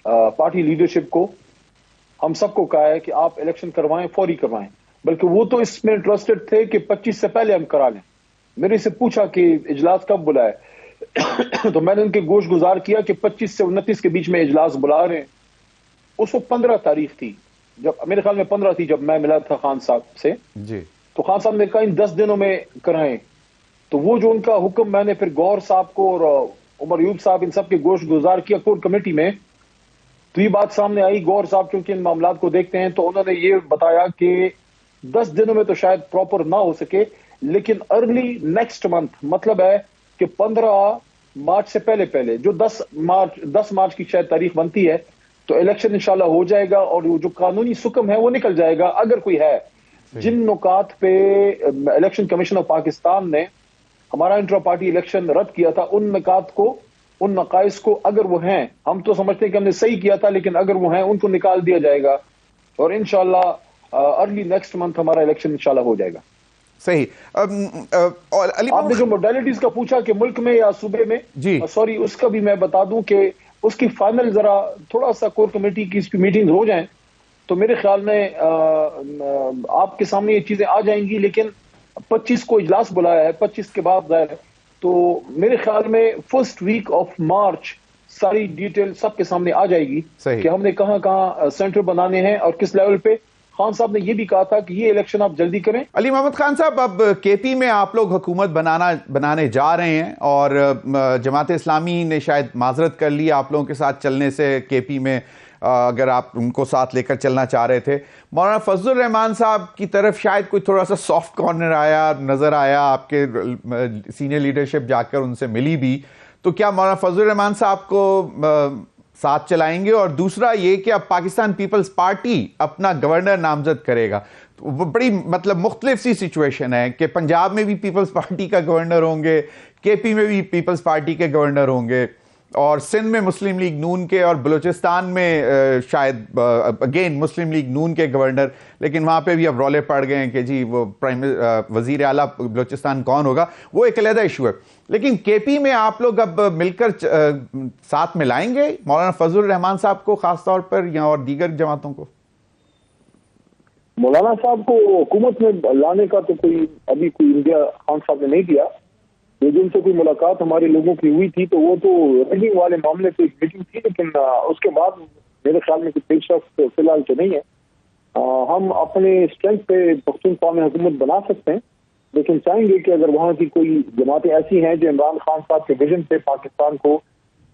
पार्टी लीडरशिप को। हम सबको कहा है कि आप इलेक्शन करवाएं, फौरी करवाएं। बल्कि वो तो इसमें इंटरेस्टेड थे कि 25 से पहले हम करा लें। मेरे से पूछा कि इजलास कब बुलाए तो मैंने उनके गोश गुजार किया कि 25 से 29 के बीच में इजलास बुला रहे हैं। उस वक्त 15 तारीख थी, जब मेरे ख्याल में 15 थी जब मैं मिला था खान साहब से जी। तो खान साहब ने कहा इन 10 दिनों में कराएं। तो वो जो उनका हुक्म, मैंने फिर गौहर साहब को और उमर अयूब साहब इन सब के गोश गुजार किया कोर कमेटी में। तो ये बात सामने आई, गौहर साहब क्योंकि इन मामलात को देखते हैं, तो उन्होंने ये बताया कि 10 दिनों में तो शायद प्रॉपर ना हो सके, लेकिन अर्ली नेक्स्ट मंथ, मतलब है कि 15 मार्च से पहले जो 10 मार्च की शायद तारीख बनती है, तो इलेक्शन इंशाल्लाह हो जाएगा और जो कानूनी सुकम है वो निकल जाएगा। अगर कोई है जिन नुकात पे इलेक्शन कमीशन ऑफ पाकिस्तान ने हमारा इंट्रा पार्टी इलेक्शन रद्द किया था, उन नुकात को, उन नकाइस को, अगर वो हैं, हम तो समझते हैं कि हमने सही किया था, लेकिन अगर वो हैं उनको निकाल दिया जाएगा और इंशाल्लाह अर्ली नेक्स्ट मंथ हमारा इलेक्शन इंशाल्लाह हो जाएगा। सही। और अली, आपने जो मोडालिटीज का पूछा कि मुल्क में या सूबे में, सॉरी, उसका भी मैं बता दूं कि उसकी फाइनल जरा थोड़ा सा कोर कमेटी की मीटिंग हो जाए तो मेरे ख्याल में आपके सामने ये चीजें आ जाएंगी। लेकिन 25 को इजलास बुलाया है, 25 के बाद जाए, तो मेरे ख्याल में फर्स्ट वीक ऑफ मार्च सारी डिटेल सबके सामने आ जाएगी कि हमने कहां-कहां सेंटर बनाने हैं और किस लेवल पे, खान साहब ने यह भी कहा था कि ये इलेक्शन आप जल्दी करें। अली मोहम्मद खान साहब, अब केपी में आप लोग हुकूमत बनाने जा रहे हैं और जमात इस्लामी ने शायद माजरत कर ली आप लोगों के साथ चलने से केपी में, अगर आप उनको साथ लेकर चलना चाह रहे थे। मौलाना फजलुर रहमान साहब की तरफ शायद कोई थोड़ा सा सॉफ्ट कॉर्नर नजर आया, आपके सीनियर लीडरशिप जाकर उनसे मिली भी, तो क्या मौलाना फजलुर रहमान साहब को साथ चलाएंगे? और दूसरा ये कि अब पाकिस्तान पीपल्स पार्टी अपना गवर्नर नामजद करेगा, तो वो बड़ी मतलब मुख्तलिफ सी सिचुएशन है कि पंजाब में भी पीपल्स पार्टी का गवर्नर होंगे, केपी में भी पीपल्स पार्टी के गवर्नर होंगे, और सिंध में मुस्लिम लीग नून के, और बलूचिस्तान में शायद अगेन मुस्लिम लीग नून के गवर्नर, लेकिन वहाँ पे भी अब रौले पड़ गए हैं कि जी वो वजीर आला बलूचिस्तान कौन होगा, वो एक अलग इशू है। लेकिन केपी में आप लोग अब मिलकर साथ में लाएंगे मौलाना फजलुर रहमान साहब को खास तौर पर, या और दीगर जमातों को? मौलाना साहब को हुकूमत में लाने का तो अभी कोई इंडिया खान साहब ने नहीं दिया। ये जिनसे कोई मुलाकात हमारे लोगों की हुई थी तो वो तो रैगिंग वाले मामले पे एक मीटिंग थी, लेकिन उसके बाद मेरे ख्याल में पेशरफ फिलहाल तो नहीं है। हम अपने स्ट्रेंथ पे पख्तूनख्वा में हुकूमत बना सकते हैं, लेकिन चाहेंगे कि अगर वहाँ की कोई जमातें ऐसी हैं जो इमरान खान साहब के विजन पे पाकिस्तान को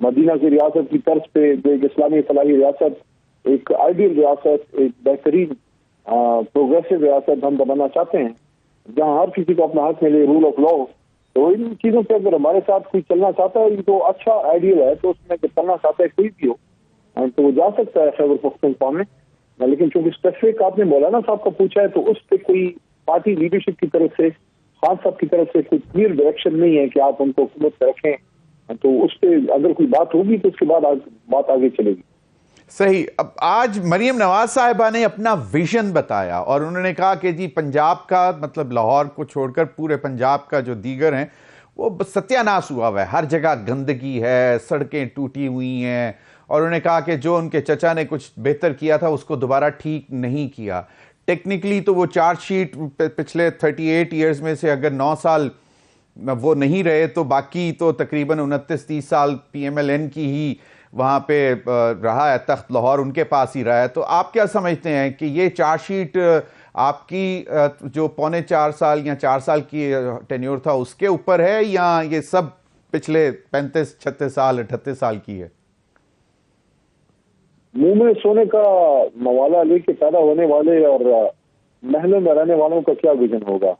मदीना की रियासत की तर्ज पे, जो एक इस्लामी फलाही रियासत, एक आइडियल रियासत, एक बेहतरीन प्रोग्रेसिव रियासत हम बनाना चाहते हैं जहाँ हर किसी को अपना हक मिले, रूल ऑफ लॉ। तो इन चीजों से अगर हमारे साथ कोई चलना चाहता है तो अच्छा आइडियल है, तो उसमें चलना चाहता है कोई भी हो तो वो जा सकता है खैबर पख्तूनख्वा में। लेकिन चूंकि स्पेसिफिक आपने मौलाना साहब का पूछा है तो उस पर कोई पार्टी लीडरशिप की तरफ से, खान साहब की तरफ से कोई क्लियर डायरेक्शन नहीं है कि आप उनको हुकूमत पर रखें। तो उस पर अगर कोई बात होगी तो उसके बाद बात आगे चलेगी। सही। अब आज मरियम नवाज साहिबा ने अपना विजन बताया और उन्होंने कहा कि जी पंजाब का मतलब लाहौर को छोड़कर पूरे पंजाब का जो दीगर हैं वो सत्यानाश हुआ है, हर जगह गंदगी है, सड़कें टूटी हुई हैं, और उन्होंने कहा कि जो उनके चचा ने कुछ बेहतर किया था उसको दोबारा ठीक नहीं किया। टेक्निकली तो वो चार्जशीट पिछले 38 ईयर्स में से अगर 9 साल वो नहीं रहे तो बाकी तो तकरीबन 29-30 साल PMLN की ही वहाँ पे रहा है, तख्त लाहौर उनके पास ही रहा है। तो आप क्या समझते हैं कि ये चार्जशीट आपकी जो 4.25 साल या 4 साल की टेन्योर था उसके ऊपर है, या ये सब पिछले 35-36 साल 38 साल की है? मुंह में सोने का मवाला लेके पैदा होने वाले और महलों में रहने वालों का क्या विजन होगा?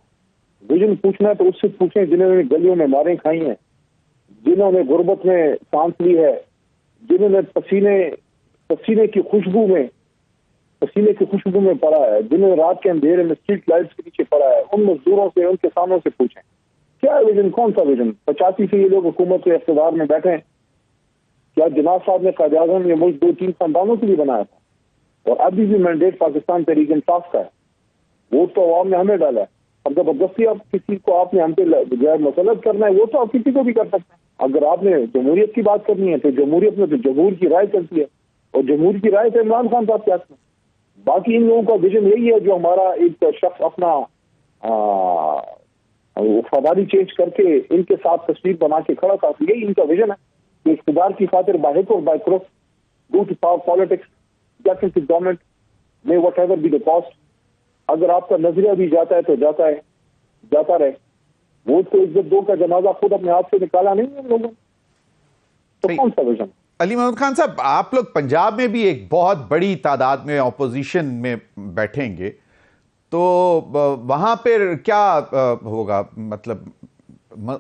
विजन पूछना है तो उससे पूछें जिन्होंने गलियों में मारें खाई हैं, जिन्होंने गुर्बत में सांस ली है, जिन्होंने पसीने की खुशबू में पड़ा है, जिन्होंने रात के अंधेरे में स्ट्रीट लाइट्स के नीचे पड़ा है, उन मजदूरों से, उन किसानों से पूछें क्या विजन, कौन सा विजन? 85 से ये लोग हुकूमत के इख्तिदार में बैठे हैं। क्या जनाब साहब ने कायद-ए-आज़म ये मुल्क 2-3 खानदानों के लिए बनाया था? और अभी भी मैंडेट पाकिस्तान तहरीक इंसाफ का है, वोट तो अवाम ने हमें डाला है। अब जबरदस्ती आप किसी को आपने हम पे गैर मसलत करना है, वो तो आप किसी को भी कर सकते हैं। अगर आपने जमहूरियत की बात करनी है तो जमहूरियत में तो जमहूर की राय चलती है, और जमहूर की राय तो इमरान खान साहब कहते हैं। बाकी इन लोगों का विजन यही है जो हमारा एक शख्स अपना वफादारी चेंज करके इनके साथ तस्वीर बना के खड़ा था, यही इनका विजन है कि इख्तिदार की खातिर by hook or by crook go to power politics, get into government में व्हाटएवर बी द कॉस्ट। अगर आपका नजरिया भी जाता है तो जाता रहे। वोट को इज्जत दो का जनाजा खुद अपने हाथ से निकाला नहीं है लोगों, तो कौन सा विजन? अली मोहम्मद खान साहब, आप लोग पंजाब में भी एक बहुत बड़ी तादाद में ऑपोजिशन में बैठेंगे, तो वहां पर क्या होगा? मतलब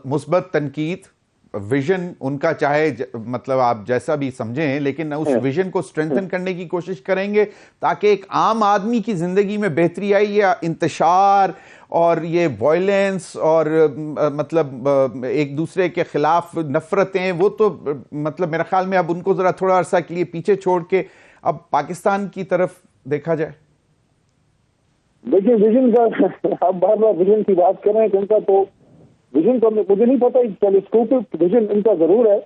मुस्बत तनकीद, विजन उनका चाहे मतलब आप जैसा भी समझें, लेकिन उस विजन को स्ट्रेंथन करने की कोशिश करेंगे ताकि एक आम आदमी की जिंदगी में बेहतरी आई, या इंतशार और ये वायलेंस और मतलब एक दूसरे के खिलाफ नफरतें, वो तो मतलब मेरे ख्याल में अब उनको जरा थोड़ा अरसा के लिए पीछे छोड़ के अब पाकिस्तान की तरफ देखा जाए। देखिए विजन का आप बार बार विजन की बात कर रहे हैं, उनका तो विजन तो मुझे नहीं पता, टेलीस्कोपिक विजन इनका जरूर है।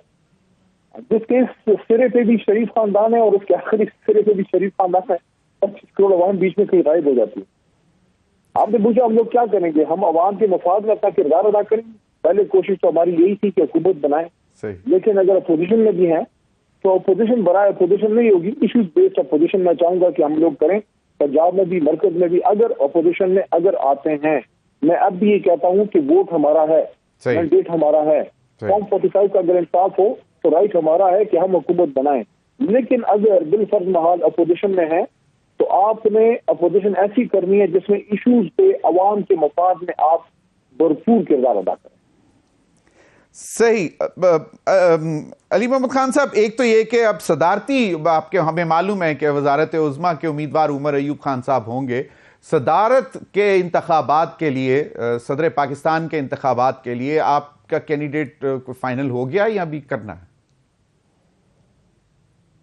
जिसके सिरे पे भी शरीफ खानदान है और उसके आखिरी सिरे पे भी शरीफ खानदान है, 25 करोड़ अवाम बीच में कहीं गायब हो जाती है। आपने पूछा हम लोग क्या करेंगे? हम अवाम के मफाद में अपना किरदार अदा करेंगे। पहले कोशिश तो हमारी यही थी कि हुकूमत बनाए, लेकिन अगर अपोजिशन में भी है तो अपोजिशन बड़ा अपोजिशन नहीं होगी, इश्यूज बेस्ड अपोजिशन मैं चाहूंगा कि हम लोग करें पंजाब में भी, मरकज में भी, अगर अपोजिशन में अगर आते हैं, मैं अब भी ये कहता हूँ कि वोट हमारा है, मैंडेट हमारा है, फॉर्म 45 का अगर इंसाफ हो तो राइट हमारा है कि हम हुकूमत बनाएं। लेकिन अगर बिलफर्ज महाल अपोजिशन में है तो आपने अपोजिशन ऐसी करनी है जिसमें इश्यूज पे अवाम के मफाद में आप भरपूर किरदार अदा करें। सही। अली मोहम्मद खान साहब, एक तो ये कि अब सदारती आपके, हमें मालूम है कि वजारत उज़्मा के उम्मीदवार उमर अयूब खान साहब होंगे। सदारत के इंतखाबात के लिए, सदर पाकिस्तान के इंतखाबात के लिए आपका कैंडिडेट फाइनल हो गया या अभी करना है?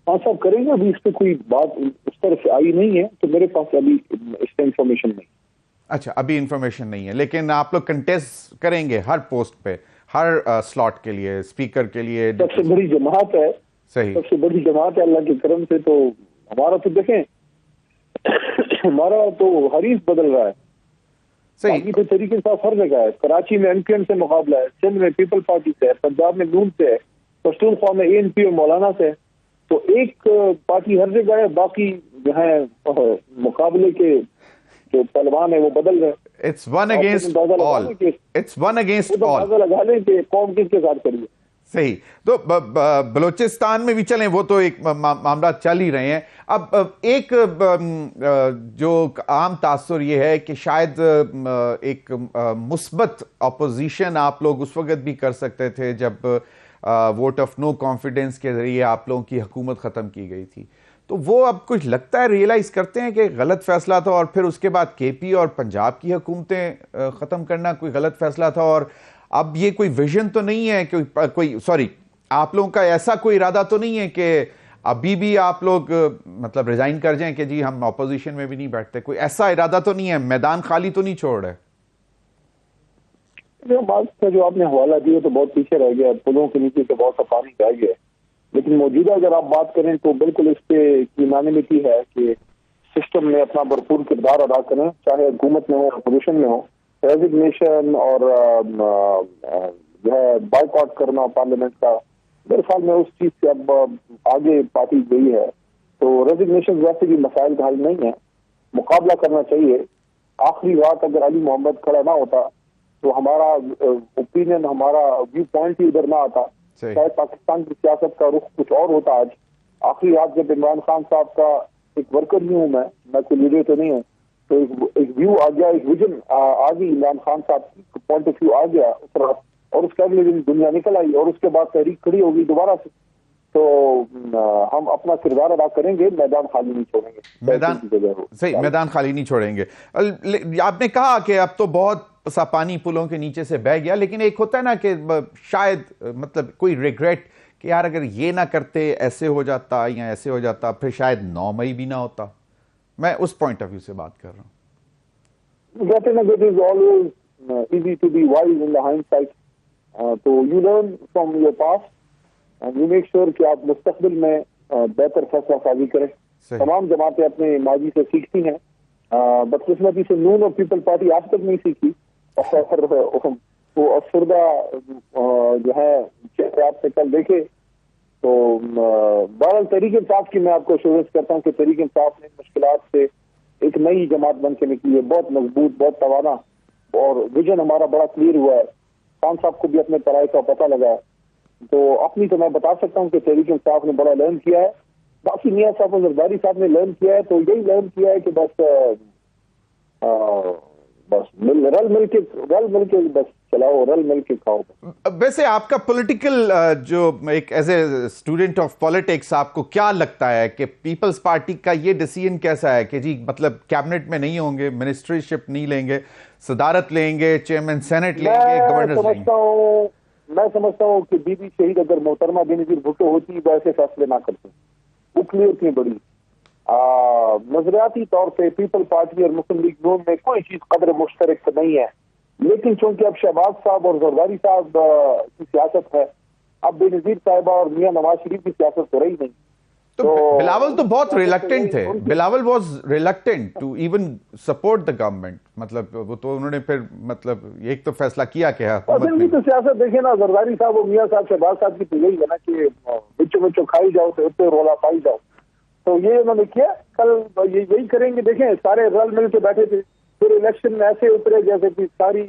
हाँ साहब, करेंगे। अभी इस पर कोई बात उस तरफ से आई नहीं है, तो मेरे पास अभी इस पर इंफॉर्मेशन नहीं। अच्छा, अभी इंफॉर्मेशन नहीं है, लेकिन आप लोग कंटेस्ट करेंगे हर पोस्ट पे, हर स्लॉट के लिए, स्पीकर के लिए? सबसे बड़ी जमात है। सही, सबसे बड़ी जमात है अल्लाह के करम से। तो हमारा तो देखें हमारा तो हरीफ बदल रहा है। सही। तो तरीके से हर जगह है। कराची में एमक्यूएम से मुकाबला है, सिंध में पीपल पार्टी से है, पंजाब में नून से है, पश्तूनख्वा में एएनपी और मौलाना से है। तो एक पार्टी हर जगह है, बाकी जो है मुकाबले के जो पहलवान है वो बदल रहे। It's one against all. It's one against all. लगा लें कि कौन किसके साथ करिए। सही। तो बलूचिस्तान में भी चलें, वो तो एक मामला चल ही रहे हैं। अब एक जो आम तासुर ये है कि शायद एक मुस्बत अपोजिशन आप लोग उस वक्त भी कर सकते थे जब वोट ऑफ नो कॉन्फिडेंस के जरिए आप लोगों की हुकूमत ख़त्म की गई थी। तो वो अब कुछ लगता है रियलाइज़ करते हैं कि गलत फैसला था, और फिर उसके बाद केपी और पंजाब की हुकूमतें ख़त्म करना कोई गलत फैसला था, और अब ये कोई विजन तो नहीं है कोई सॉरी, आप लोगों का ऐसा कोई इरादा तो नहीं है कि अभी भी आप लोग मतलब रिजाइन कर जाएं कि जी हम अपोजिशन में भी नहीं बैठते? कोई ऐसा इरादा तो नहीं है? मैदान खाली तो नहीं छोड़ रहे? बात का जो आपने हवाला दिया तो बहुत पीछे रह गया, पुलों के नीचे से बहुत सा पानी बह गया। लेकिन मौजूदा अगर आप बात करें तो बिल्कुल इस पे यूनानिमिटी है कि सिस्टम में अपना भरपूर किरदार अदा करें, चाहे हुकूमत में हो, अपोजिशन में हो। रेजिग्नेशन और जो है बाइकआउट करना पार्लियामेंट का, मेरे ख्याल में उस चीज से अब आगे पार्टी गई है। तो रेजिग्नेशन वैसे भी मसाइल का हल नहीं है, मुकाबला करना चाहिए। आखिरी बात अगर अली मोहम्मद खड़ा ना होता तो हमारा ओपिनियन, हमारा व्यू पॉइंट ही उधर ना आता, शायद पाकिस्तान की सियासत का रुख कुछ और होता। आज आखिरी बात जब इमरान खान साहब का एक वर्कर ही हूँ मैं कोई लीडर तो नहीं हूँ, तो एक व्यू आ गया, एक विजन आ गई इमरान खान साहब की पॉइंट ऑफ व्यू आ गया उस रात, और उसके अगले दिन दुनिया निकल आई और उसके बाद तहरीक खड़ी होगी दोबारा से। तो हम अपना किरदार अदा करेंगे, मैदान खाली नहीं छोड़ेंगे। मैदान खाली नहीं छोड़ेंगे। आपने कहा कि अब तो बहुत सा पानी पुलों के नीचे से बह गया, लेकिन एक होता है ना कि शायद मतलब कोई रिग्रेट कि यार अगर ये ना करते ऐसे हो जाता या ऐसे हो जाता, फिर शायद 9 मई भी ना होता। मैं उस पॉइंट ऑफ व्यू से बात कर रहा हूँ। तो you learn from your past and you make sure कि आप मुस्तकबिल में बेहतर फैसला साजी करें। तमाम जमातें अपने माजी से सीखती हैं, बदकिस्मती से नून और पीपल पार्टी आज तक नहीं सीखी, और वो अफसरदा जो है आपसे कल देखे। तो बहरहाल तहरीक इंसाफ की मैं आपको एश्योरेंस करता हूँ कि तहरीक इंसाफ ने मुश्किलात से एक नई जमात बन के निकली है, बहुत मजबूत, बहुत तवाना, और विजन हमारा बड़ा क्लियर हुआ है। खान साहब को भी अपने पढ़ाई का पता लगा है। तो अपनी तो मैं बता सकता हूँ कि तहरीक इंसाफ ने बड़ा लर्न किया है। बाकी मियाँ साहब और जरदारी साहब ने लर्न किया है, तो यही लर्न किया है कि बस रल मिल के बस चलाओ, रल मिल के खाओ। वैसे आपका पॉलिटिकल जो एक as a student of politics आपको क्या लगता है कि पीपल्स पार्टी का ये डिसीजन कैसा है कि जी मतलब कैबिनेट में नहीं होंगे, मिनिस्ट्रीशिप नहीं लेंगे, सदारत लेंगे, चेयरमैन सेनेट लेंगे, गवर्नर लेंगे? मैं समझता हूँ कि बीबी शहीद अगर मोहतरमा बेनजीर भुट्टो होती वो ऐसे फैसले ना करते। वो क्लियर थी बड़ी। नजरियाती तौर पे पीपल पार्टी और मुस्लिम लीग नून में कोई चीज कदर मुश्तरक नहीं है, लेकिन चूंकि अब शहबाज साहब और जरदारी साहब की सियासत है, अब बेनजीर साहिबा और मियां नवाज शरीफ की सियासत हो रही नहीं। तो बिलावल तो बहुत रिलक्टेंट थे। Bilawal was reluctant to even support the government. मतलब वो तो उन्होंने फिर मतलब एक तो फैसला किया कि उनकी तो सियासत देखे ना, जरदारी साहब और मियां साहब शहबाज साहब की तो यही है ना कि बिच्चों बिच्चों खाई जाओ तो रोला पाई जाओ। तो ये उन्होंने किया, कल यही करेंगे। देखें सारे रल मिल के बैठे थे, फिर इलेक्शन में ऐसे उतरे जैसे कि सारी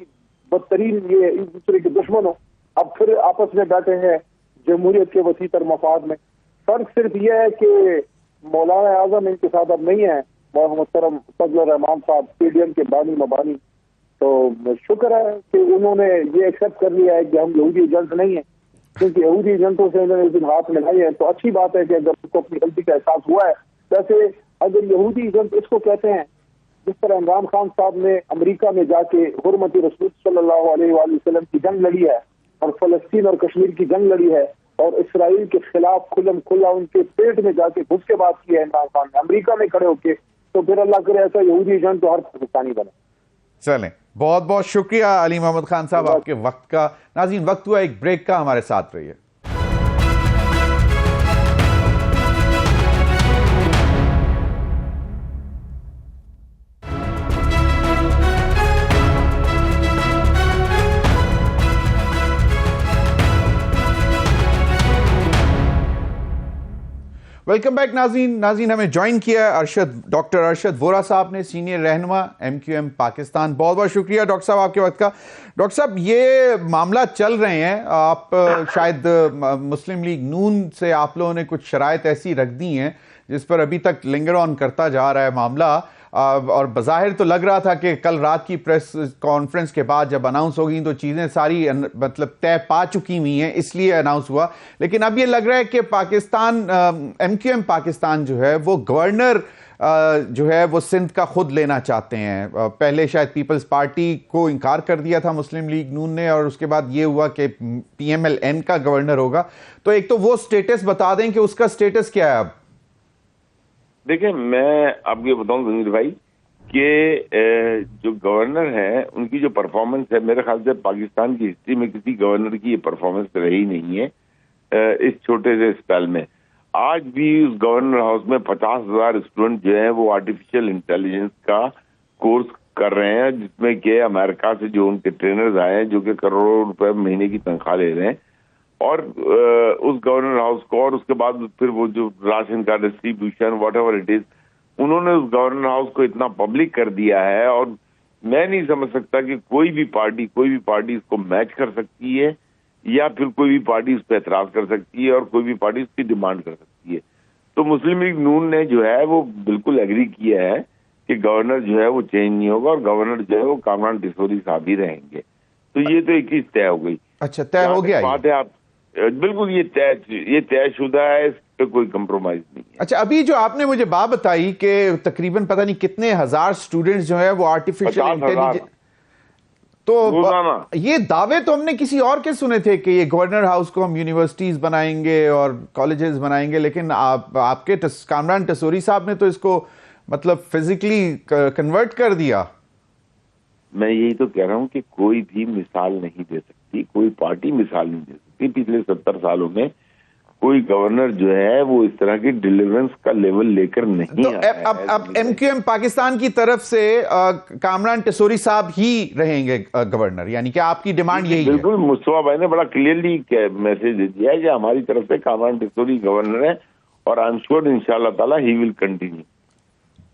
बदतरीन ये एक दूसरे के दुश्मन हो। अब फिर आपस में बैठे हैं जमहूरियत के वसीतर मफाद में। फर्क सिर्फ ये है कि मौलाना आजम इनके साथ अब नहीं है, मोहतरम फजल रहमान साहब स्टेडियम के बानी मबानी। तो शुक्र है कि उन्होंने ये एक्सेप्ट कर लिया है कि हम यहूदी एजेंट नहीं है, क्योंकि यहूदी एजेंटों से उन्होंने इस दिन हाथ मिलाई है। तो अच्छी बात है कि अगर उनको अपनी गलती का एहसास हुआ है। वैसे अगर यहूदी एजेंट इसको कहते हैं, जिस तरह इमरान खान साहब ने अमेरिका में जाके हुर्मती रसूल सल्लल्लाहु अलैहि वसल्लम की जंग लड़ी है और फलस्तीन और कश्मीर की जंग लड़ी है और इसराइल के खिलाफ खुल्लम खुल्ला उनके पेट में जाके घुस के बात की है इमरान खान ने अमेरिका में खड़े होके, तो फिर अल्लाह करे ऐसा यहूदी एजेंट तो हर पाकिस्तानी बने। चलें, बहुत बहुत शुक्रिया अली मोहम्मद खान साहब आपके वक्त का। नाज़रीन, वक्त हुआ एक ब्रेक का, हमारे साथ रहिए। वेलकम बैक नाज़रीन, हमें ज्वाइन किया है डॉक्टर अरशद वोरा साहब ने, सीनियर रहनुमा MQM पाकिस्तान। बहुत बहुत शुक्रिया डॉक्टर साहब आपके वक्त का। डॉक्टर साहब, ये मामला चल रहे हैं, आप शायद मुस्लिम लीग नून से आप लोगों ने कुछ शराइत ऐसी रख दी हैं जिस पर अभी तक लिंगर ऑन करता जा रहा है मामला, और बज़ाहिर तो लग रहा था कि कल रात की प्रेस कॉन्फ्रेंस के बाद जब अनाउंस होगी तो चीज़ें सारी मतलब तय पा चुकी हुई हैं, इसलिए अनाउंस हुआ। लेकिन अब ये लग रहा है कि पाकिस्तान MQM पाकिस्तान जो है वो गवर्नर जो है वो सिंध का खुद लेना चाहते हैं। पहले शायद पीपल्स पार्टी को इनकार कर दिया था मुस्लिम लीग नून ने, और उसके बाद ये हुआ कि PMLN का गवर्नर होगा। तो एक तो वो स्टेटस बता दें कि उसका स्टेटस क्या है अब। देखिए, मैं आपको ये बताऊं जमीर भाई कि जो गवर्नर है उनकी जो परफॉर्मेंस है, मेरे ख्याल से पाकिस्तान की हिस्ट्री में किसी गवर्नर की ये परफॉर्मेंस रही नहीं है इस छोटे से स्पेल में। आज भी उस गवर्नर हाउस में 50,000 स्टूडेंट जो है वो आर्टिफिशियल इंटेलिजेंस का कोर्स कर रहे हैं, जिसमें कि अमेरिका से जो उनके ट्रेनर्स आए हैं जो कि करोड़ों रुपए महीने की तनख्वाह ले रहे हैं। और उस गवर्नर हाउस को, और उसके बाद फिर वो जो राशन का डिस्ट्रीब्यूशन व्हाटएवर इट इज, उन्होंने उस गवर्नर हाउस को इतना पब्लिक कर दिया है। और मैं नहीं समझ सकता कि कोई भी पार्टी इसको मैच कर सकती है, या फिर कोई भी पार्टी इस पर एतराज कर सकती है, और कोई भी पार्टी इसकी डिमांड कर सकती है। तो मुस्लिम लीग नून ने जो है वो बिल्कुल एग्री किया है कि गवर्नर जो है वो चेंज नहीं होगा, और गवर्नर जो है वो कामरान टिसोरी साहब ही रहेंगे। तो ये तो एक चीज तय हो गई। अच्छा, तय हो गया बात है आप बिल्कुल ये तयशुदा है, इस पे कोई कंप्रोमाइज नहीं है। अच्छा, अभी जो आपने मुझे बात बताई कि तकरीबन पता नहीं कितने हजार स्टूडेंट्स जो है वो आर्टिफिशियल इंटेलिजेंस, तो ये दावे तो हमने किसी और के सुने थे कि ये गवर्नर हाउस को हम यूनिवर्सिटीज बनाएंगे और कॉलेजेस बनाएंगे, लेकिन आपके कामरान टिसोरी साहब ने तो इसको मतलब फिजिकली कन्वर्ट कर दिया। मैं यही तो कह रहा हूं कि कोई भी मिसाल नहीं दे सकती, कोई पार्टी मिसाल नहीं दे सकती। पिछले 70 सालों में कोई गवर्नर जो है वो इस तरह की डिलीवरेंस का लेवल लेकर नहीं तो अब MQM पाकिस्तान की तरफ से कामरान टिसोरी साहब ही रहेंगे गवर्नर, यानी कि आपकी डिमांड यही है? बिल्कुल, मुस्तफा भाई ने बड़ा क्लियरली मैसेज दे दिया है कि हमारी तरफ से कामरान टिसोरी गवर्नर है, और आई एम श्योर इंशाल्लाह ताला ही विल कंटिन्यू।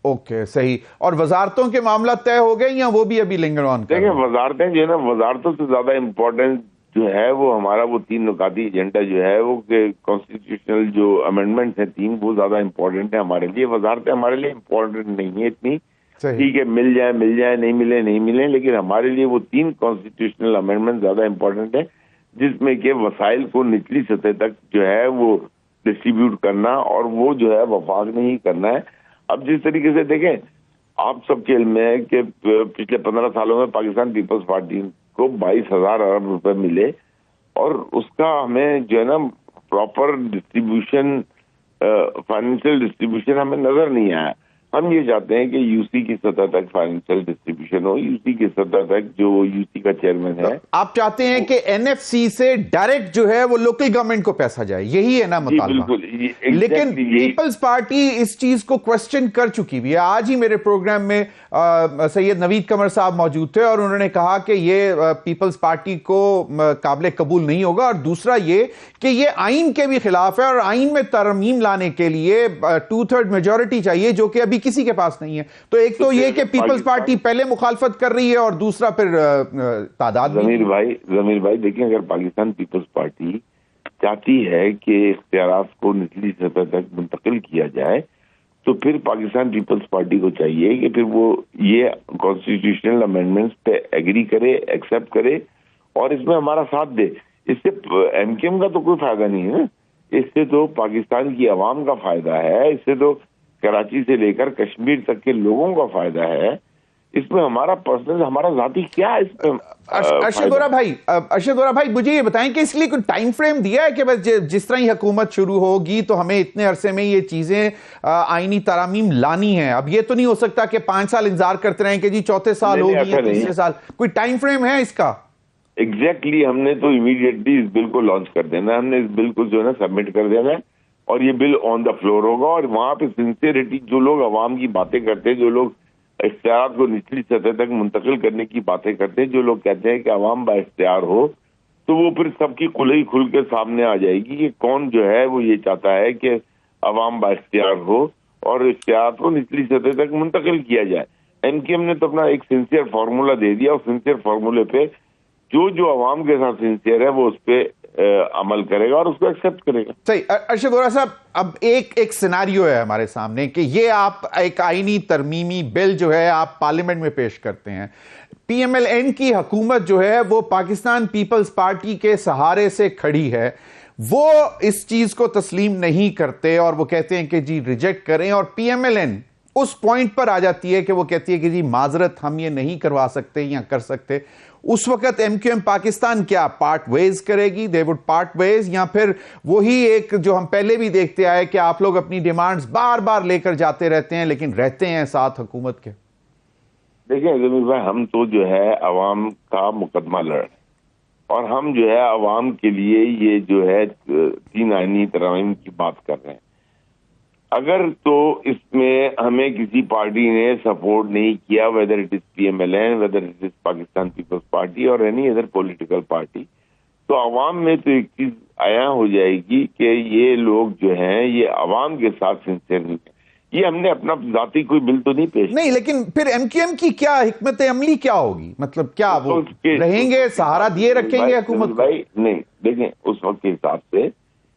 ओके, सही। और वजारतों के मामला तय हो गए या वो भी अभी लिंगर ऑन? देखिए, वजारतें जो है ना, वजारतों से ज्यादा इम्पोर्टेंट जो है वो हमारा वो 3 नुकाती एजेंडा जो है वो कॉन्स्टिट्यूशनल जो अमेंडमेंट है 3, वो ज्यादा इम्पोर्टेंट है हमारे लिए। वजारतें हमारे लिए इम्पोर्टेंट नहीं है इतनी, ठीक है, मिल जाए, नहीं मिले, लेकिन हमारे लिए वो 3 कॉन्स्टिट्यूशनल अमेंडमेंट ज्यादा इम्पोर्टेंट है, जिसमें कि वसाइल को निचली सतह तक जो है वो डिस्ट्रीब्यूट करना, और वो जो है वफाक में ही करना है। अब जिस तरीके से देखें, आप सबके इल्म में है कि पिछले 15 सालों में पाकिस्तान पीपल्स पार्टी को 22,000 अरब रुपए मिले, और उसका हमें जो है ना प्रॉपर डिस्ट्रीब्यूशन, फाइनेंशियल डिस्ट्रीब्यूशन हमें नजर नहीं आया। हम ये चाहते हैं कि यूसी की सतह तक फाइनेंशियल डिस्ट्रीब्यूशन हो, यूसी की सतह तक जो यूसी का चेयरमैन है। आप चाहते हैं कि एनएफसी से डायरेक्ट जो है वो लोकल गवर्नमेंट को पैसा जाए, यही है ना मुतालबा? बिल्कुल, लेकिन पीपल्स पार्टी इस चीज को क्वेश्चन कर चुकी हुई है। आज ही मेरे प्रोग्राम में सैयद नवीद कमर साहब मौजूद थे और उन्होंने कहा कि ये पीपल्स पार्टी को काबिल कबूल नहीं होगा, और दूसरा ये कि ये आइन के भी खिलाफ है और आइन में तरमीम लाने के लिए 2/3 मेजॉरिटी चाहिए, जो कि अभी किसी के पास नहीं है। तो एक तो ये कि पीपल्स पार्टी पहले मुखालफत कर रही है और दूसरा फिर तादाद। जमीर भाई देखिए, अगर पाकिस्तान पीपल्स पार्टी चाहती है कि इख्तियारात को निचली सतह तक मुंतकिल किया जाए, तो फिर पाकिस्तान पीपल्स पार्टी को चाहिए कि फिर वो ये कॉन्स्टिट्यूशनल अमेंडमेंट्स पे एग्री करे, एक्सेप्ट करे और इसमें हमारा साथ दे। इससे एमकेएम का तो कोई फायदा नहीं है, इससे तो पाकिस्तान की आवाम का फायदा है, इससे तो कराची से लेकर कश्मीर तक के लोगों का फायदा है। इसमें हमारा पर्सनल, हमारा जाती क्या है इसमें? अरशद वोरा भाई मुझे ये बताएं कि इसलिए कोई टाइम फ्रेम दिया है कि बस जिस तरह ही हुकूमत शुरू होगी तो हमें इतने अरसे में ये चीजें आईनी तरामीम लानी है? अब ये तो नहीं हो सकता कि 5 साल इंतजार करते रहें कि जी चौथे साल होगी या तीसरे साल। कोई टाइम फ्रेम है इसका? एग्जैक्टली हमने तो इमीडिएटली इस बिल को लॉन्च कर देना है, हमने इस बिल को जो है ना सबमिट कर देना है और ये बिल ऑन द फ्लोर होगा। और वहां पे सिंसियरिटी, जो लोग अवाम की बातें करते हैं, जो लोग इख्तियार को निचली सतह तक मुंतकिल करने की बातें करते हैं, जो लोग कहते हैं कि अवाम बाइख्तियार हो, तो वो फिर सबकी खुले ही खुल के सामने आ जाएगी कि कौन जो है वो ये चाहता है कि अवाम बाइख्तियार हो और इख्तियार को निचली सतह तक मुंतकिल किया जाए। एमकेएम ने तो अपना एक सिंसियर फार्मूला दे दिया और सिंसियर फार्मूले पे जो अवाम के साथ सिंसियर है वो उस पर अमल करेगा और उसको एक्सेप्ट करेगा। सही। अरशद वोरा साहब, अब एक सिनारियो है हमारे सामने कि ये आप एक आईनी तरमीमी बिल जो है आप पार्लियामेंट में पेश करते हैं, पीएमएलएन की हुकूमत जो है वो पाकिस्तान पीपल्स पार्टी के सहारे से खड़ी है, वो इस चीज को तस्लीम नहीं करते और वो कहते हैं कि जी रिजेक्ट करें, और पीएमएलएन उस पॉइंट पर आ जाती है कि वो कहती है कि जी माजरत हम ये नहीं करवा सकते या कर सकते। उस वक्त एमक्यूएम पाकिस्तान क्या पार्ट वेज करेगी? दे वुड पार्ट वेज, या फिर वही एक जो हम पहले भी देखते आए कि आप लोग अपनी डिमांड्स बार बार लेकर जाते रहते हैं लेकिन रहते हैं साथ हुकूमत के? देखिए जमीर भाई, हम तो जो है अवाम का मुकदमा लड़ और हम जो है अवाम के लिए ये जो है 3 आईनी तरमीम की बात कर रहे हैं। अगर तो इसमें हमें किसी पार्टी ने सपोर्ट नहीं किया, whether it is PMLN, whether it is Pakistan Peoples Party or any other political party, तो अवाम में तो एक चीज आया हो जाएगी कि ये लोग जो हैं ये अवाम के साथ सिंसियर नहीं है। ये हमने अपना जाती कोई बिल तो नहीं पेश नहीं, लेकिन फिर एमक्यूएम की क्या हिकमत अमली क्या होगी? मतलब क्या वो रहेंगे, सहारा दिए रखेंगे हुकूमत भाई? नहीं, देखें उस वक्त के हिसाब से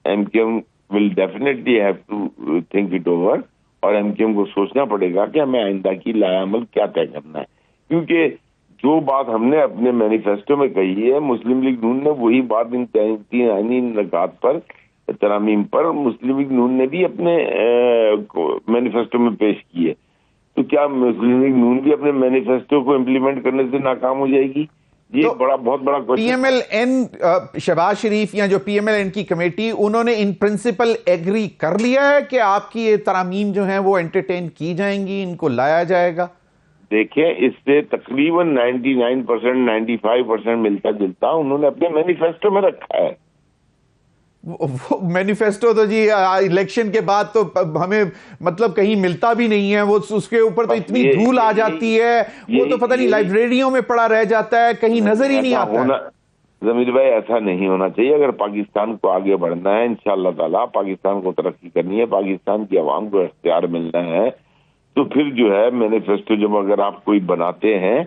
MQM will definitely have to think it over और एमक्यूएम को सोचना पड़ेगा कि हमें आइंदा की लायामल क्या तय करना है, क्योंकि जो बात हमने अपने मैनिफेस्टो में कही है, मुस्लिम लीग नून ने वही बात इन 3 आईनी नकात पर, तरामीम पर मुस्लिम लीग नून ने भी अपने मैनिफेस्टो में पेश की है। तो क्या मुस्लिम लीग नून भी अपने मैनिफेस्टो को इम्प्लीमेंट करने से नाकाम हो जाएगी? ये तो बहुत बड़ा क्वेश्चन। पीएमएलएन शहबाज शरीफ या जो पीएमएलएन की कमेटी, उन्होंने इन प्रिंसिपल एग्री कर लिया है कि आपकी ये तरामीम जो हैं वो एंटरटेन की जाएंगी, इनको लाया जाएगा? देखिए, इससे तकरीबन 99%, 95% मिलता जुलता उन्होंने अपने मैनिफेस्टो में रखा है। वो मैनिफेस्टो तो जी इलेक्शन के बाद तो हमें मतलब कहीं मिलता भी नहीं है, वो उसके ऊपर तो इतनी धूल आ जाती है, वो तो पता नहीं लाइब्रेरियों में पड़ा रह जाता है, कहीं नजर ही नहीं आता। जमीर भाई, ऐसा नहीं होना चाहिए। अगर पाकिस्तान को आगे बढ़ना है, इंशाअल्लाह ताला पाकिस्तान को तरक्की करनी है, पाकिस्तान की आवाम को इख्तियार मिलना है, तो फिर जो है मैनिफेस्टो जब अगर आप कोई बनाते हैं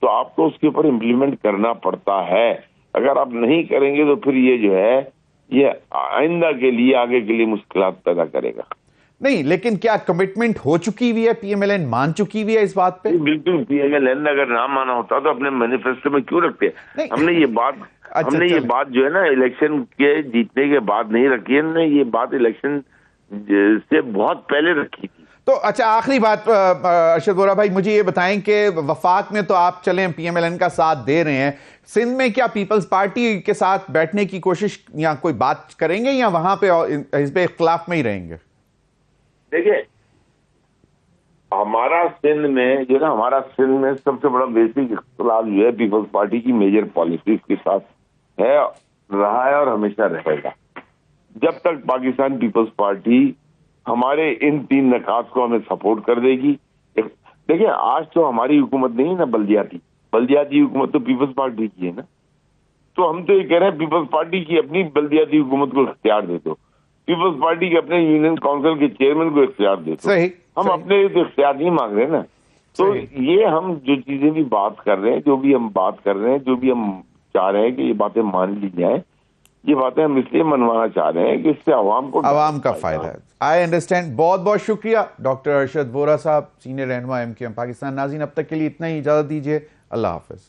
तो आपको उसके ऊपर इम्प्लीमेंट करना पड़ता है। अगर आप नहीं करेंगे तो फिर ये जो है ये आइंदा के लिए, आगे के लिए मुश्किलात पैदा करेगा। नहीं, लेकिन क्या कमिटमेंट हो चुकी हुई है? पीएमएलएन मान चुकी हुई है इस बात पे? बिल्कुल, पीएमएलएन अगर ना माना होता तो अपने मैनिफेस्टो में क्यों रखते? हमने ये बात जो है ना इलेक्शन के जीतने के बाद नहीं रखी है, हमने ये बात इलेक्शन से बहुत पहले रखी थी। तो अच्छा, आखिरी बात अरशद वोरा भाई, मुझे ये बताएं कि वफाक में तो आप चलें पीएमएलएन का साथ दे रहे हैं, सिंध में क्या पीपल्स पार्टी के साथ बैठने की कोशिश या कोई बात करेंगे या वहां पे हिज़्ब इख्तिलाफ में ही रहेंगे? देखिए, हमारा सिंध में जो ना, हमारा सिंध में सबसे बड़ा बेसिक इख्तिलाफ जो है पीपल्स पार्टी की मेजर पॉलिसीज के साथ है, रहा है और हमेशा रहेगा। जब तक पाकिस्तान पीपल्स पार्टी हमारे इन 3 निकात को हमें सपोर्ट कर देगी। देखिए, आज तो हमारी हुकूमत नहीं है ना बल्दियाती हुकूमत तो पीपल्स पार्टी की है ना। तो हम तो ये कह रहे हैं पीपल्स पार्टी की अपनी बल्दियाती हुकूमत को इख्तियार दे दो, पीपल्स पार्टी के अपने यूनियन काउंसिल के चेयरमैन को इख्तियार दे दो। हम अपने लिए तो इख्तियार नहीं मांग रहे ना। तो ये हम जो चीजें भी बात कर रहे हैं, जो भी हम बात कर रहे हैं, जो भी हम चाह रहे हैं कि ये बातें मान ली जाए, ये बातें हम इसलिए मनवाना चाह रहे हैं कि इससे आवाम का फायदा है। I understand. बहुत बहुत शुक्रिया डॉक्टर अरशद वोरा साहब, सीनियर रहनुमा MQM पाकिस्तान। नाज़रीन, अब तक के लिए इतना ही, इजाजत दीजिए। अल्लाह हाफिज।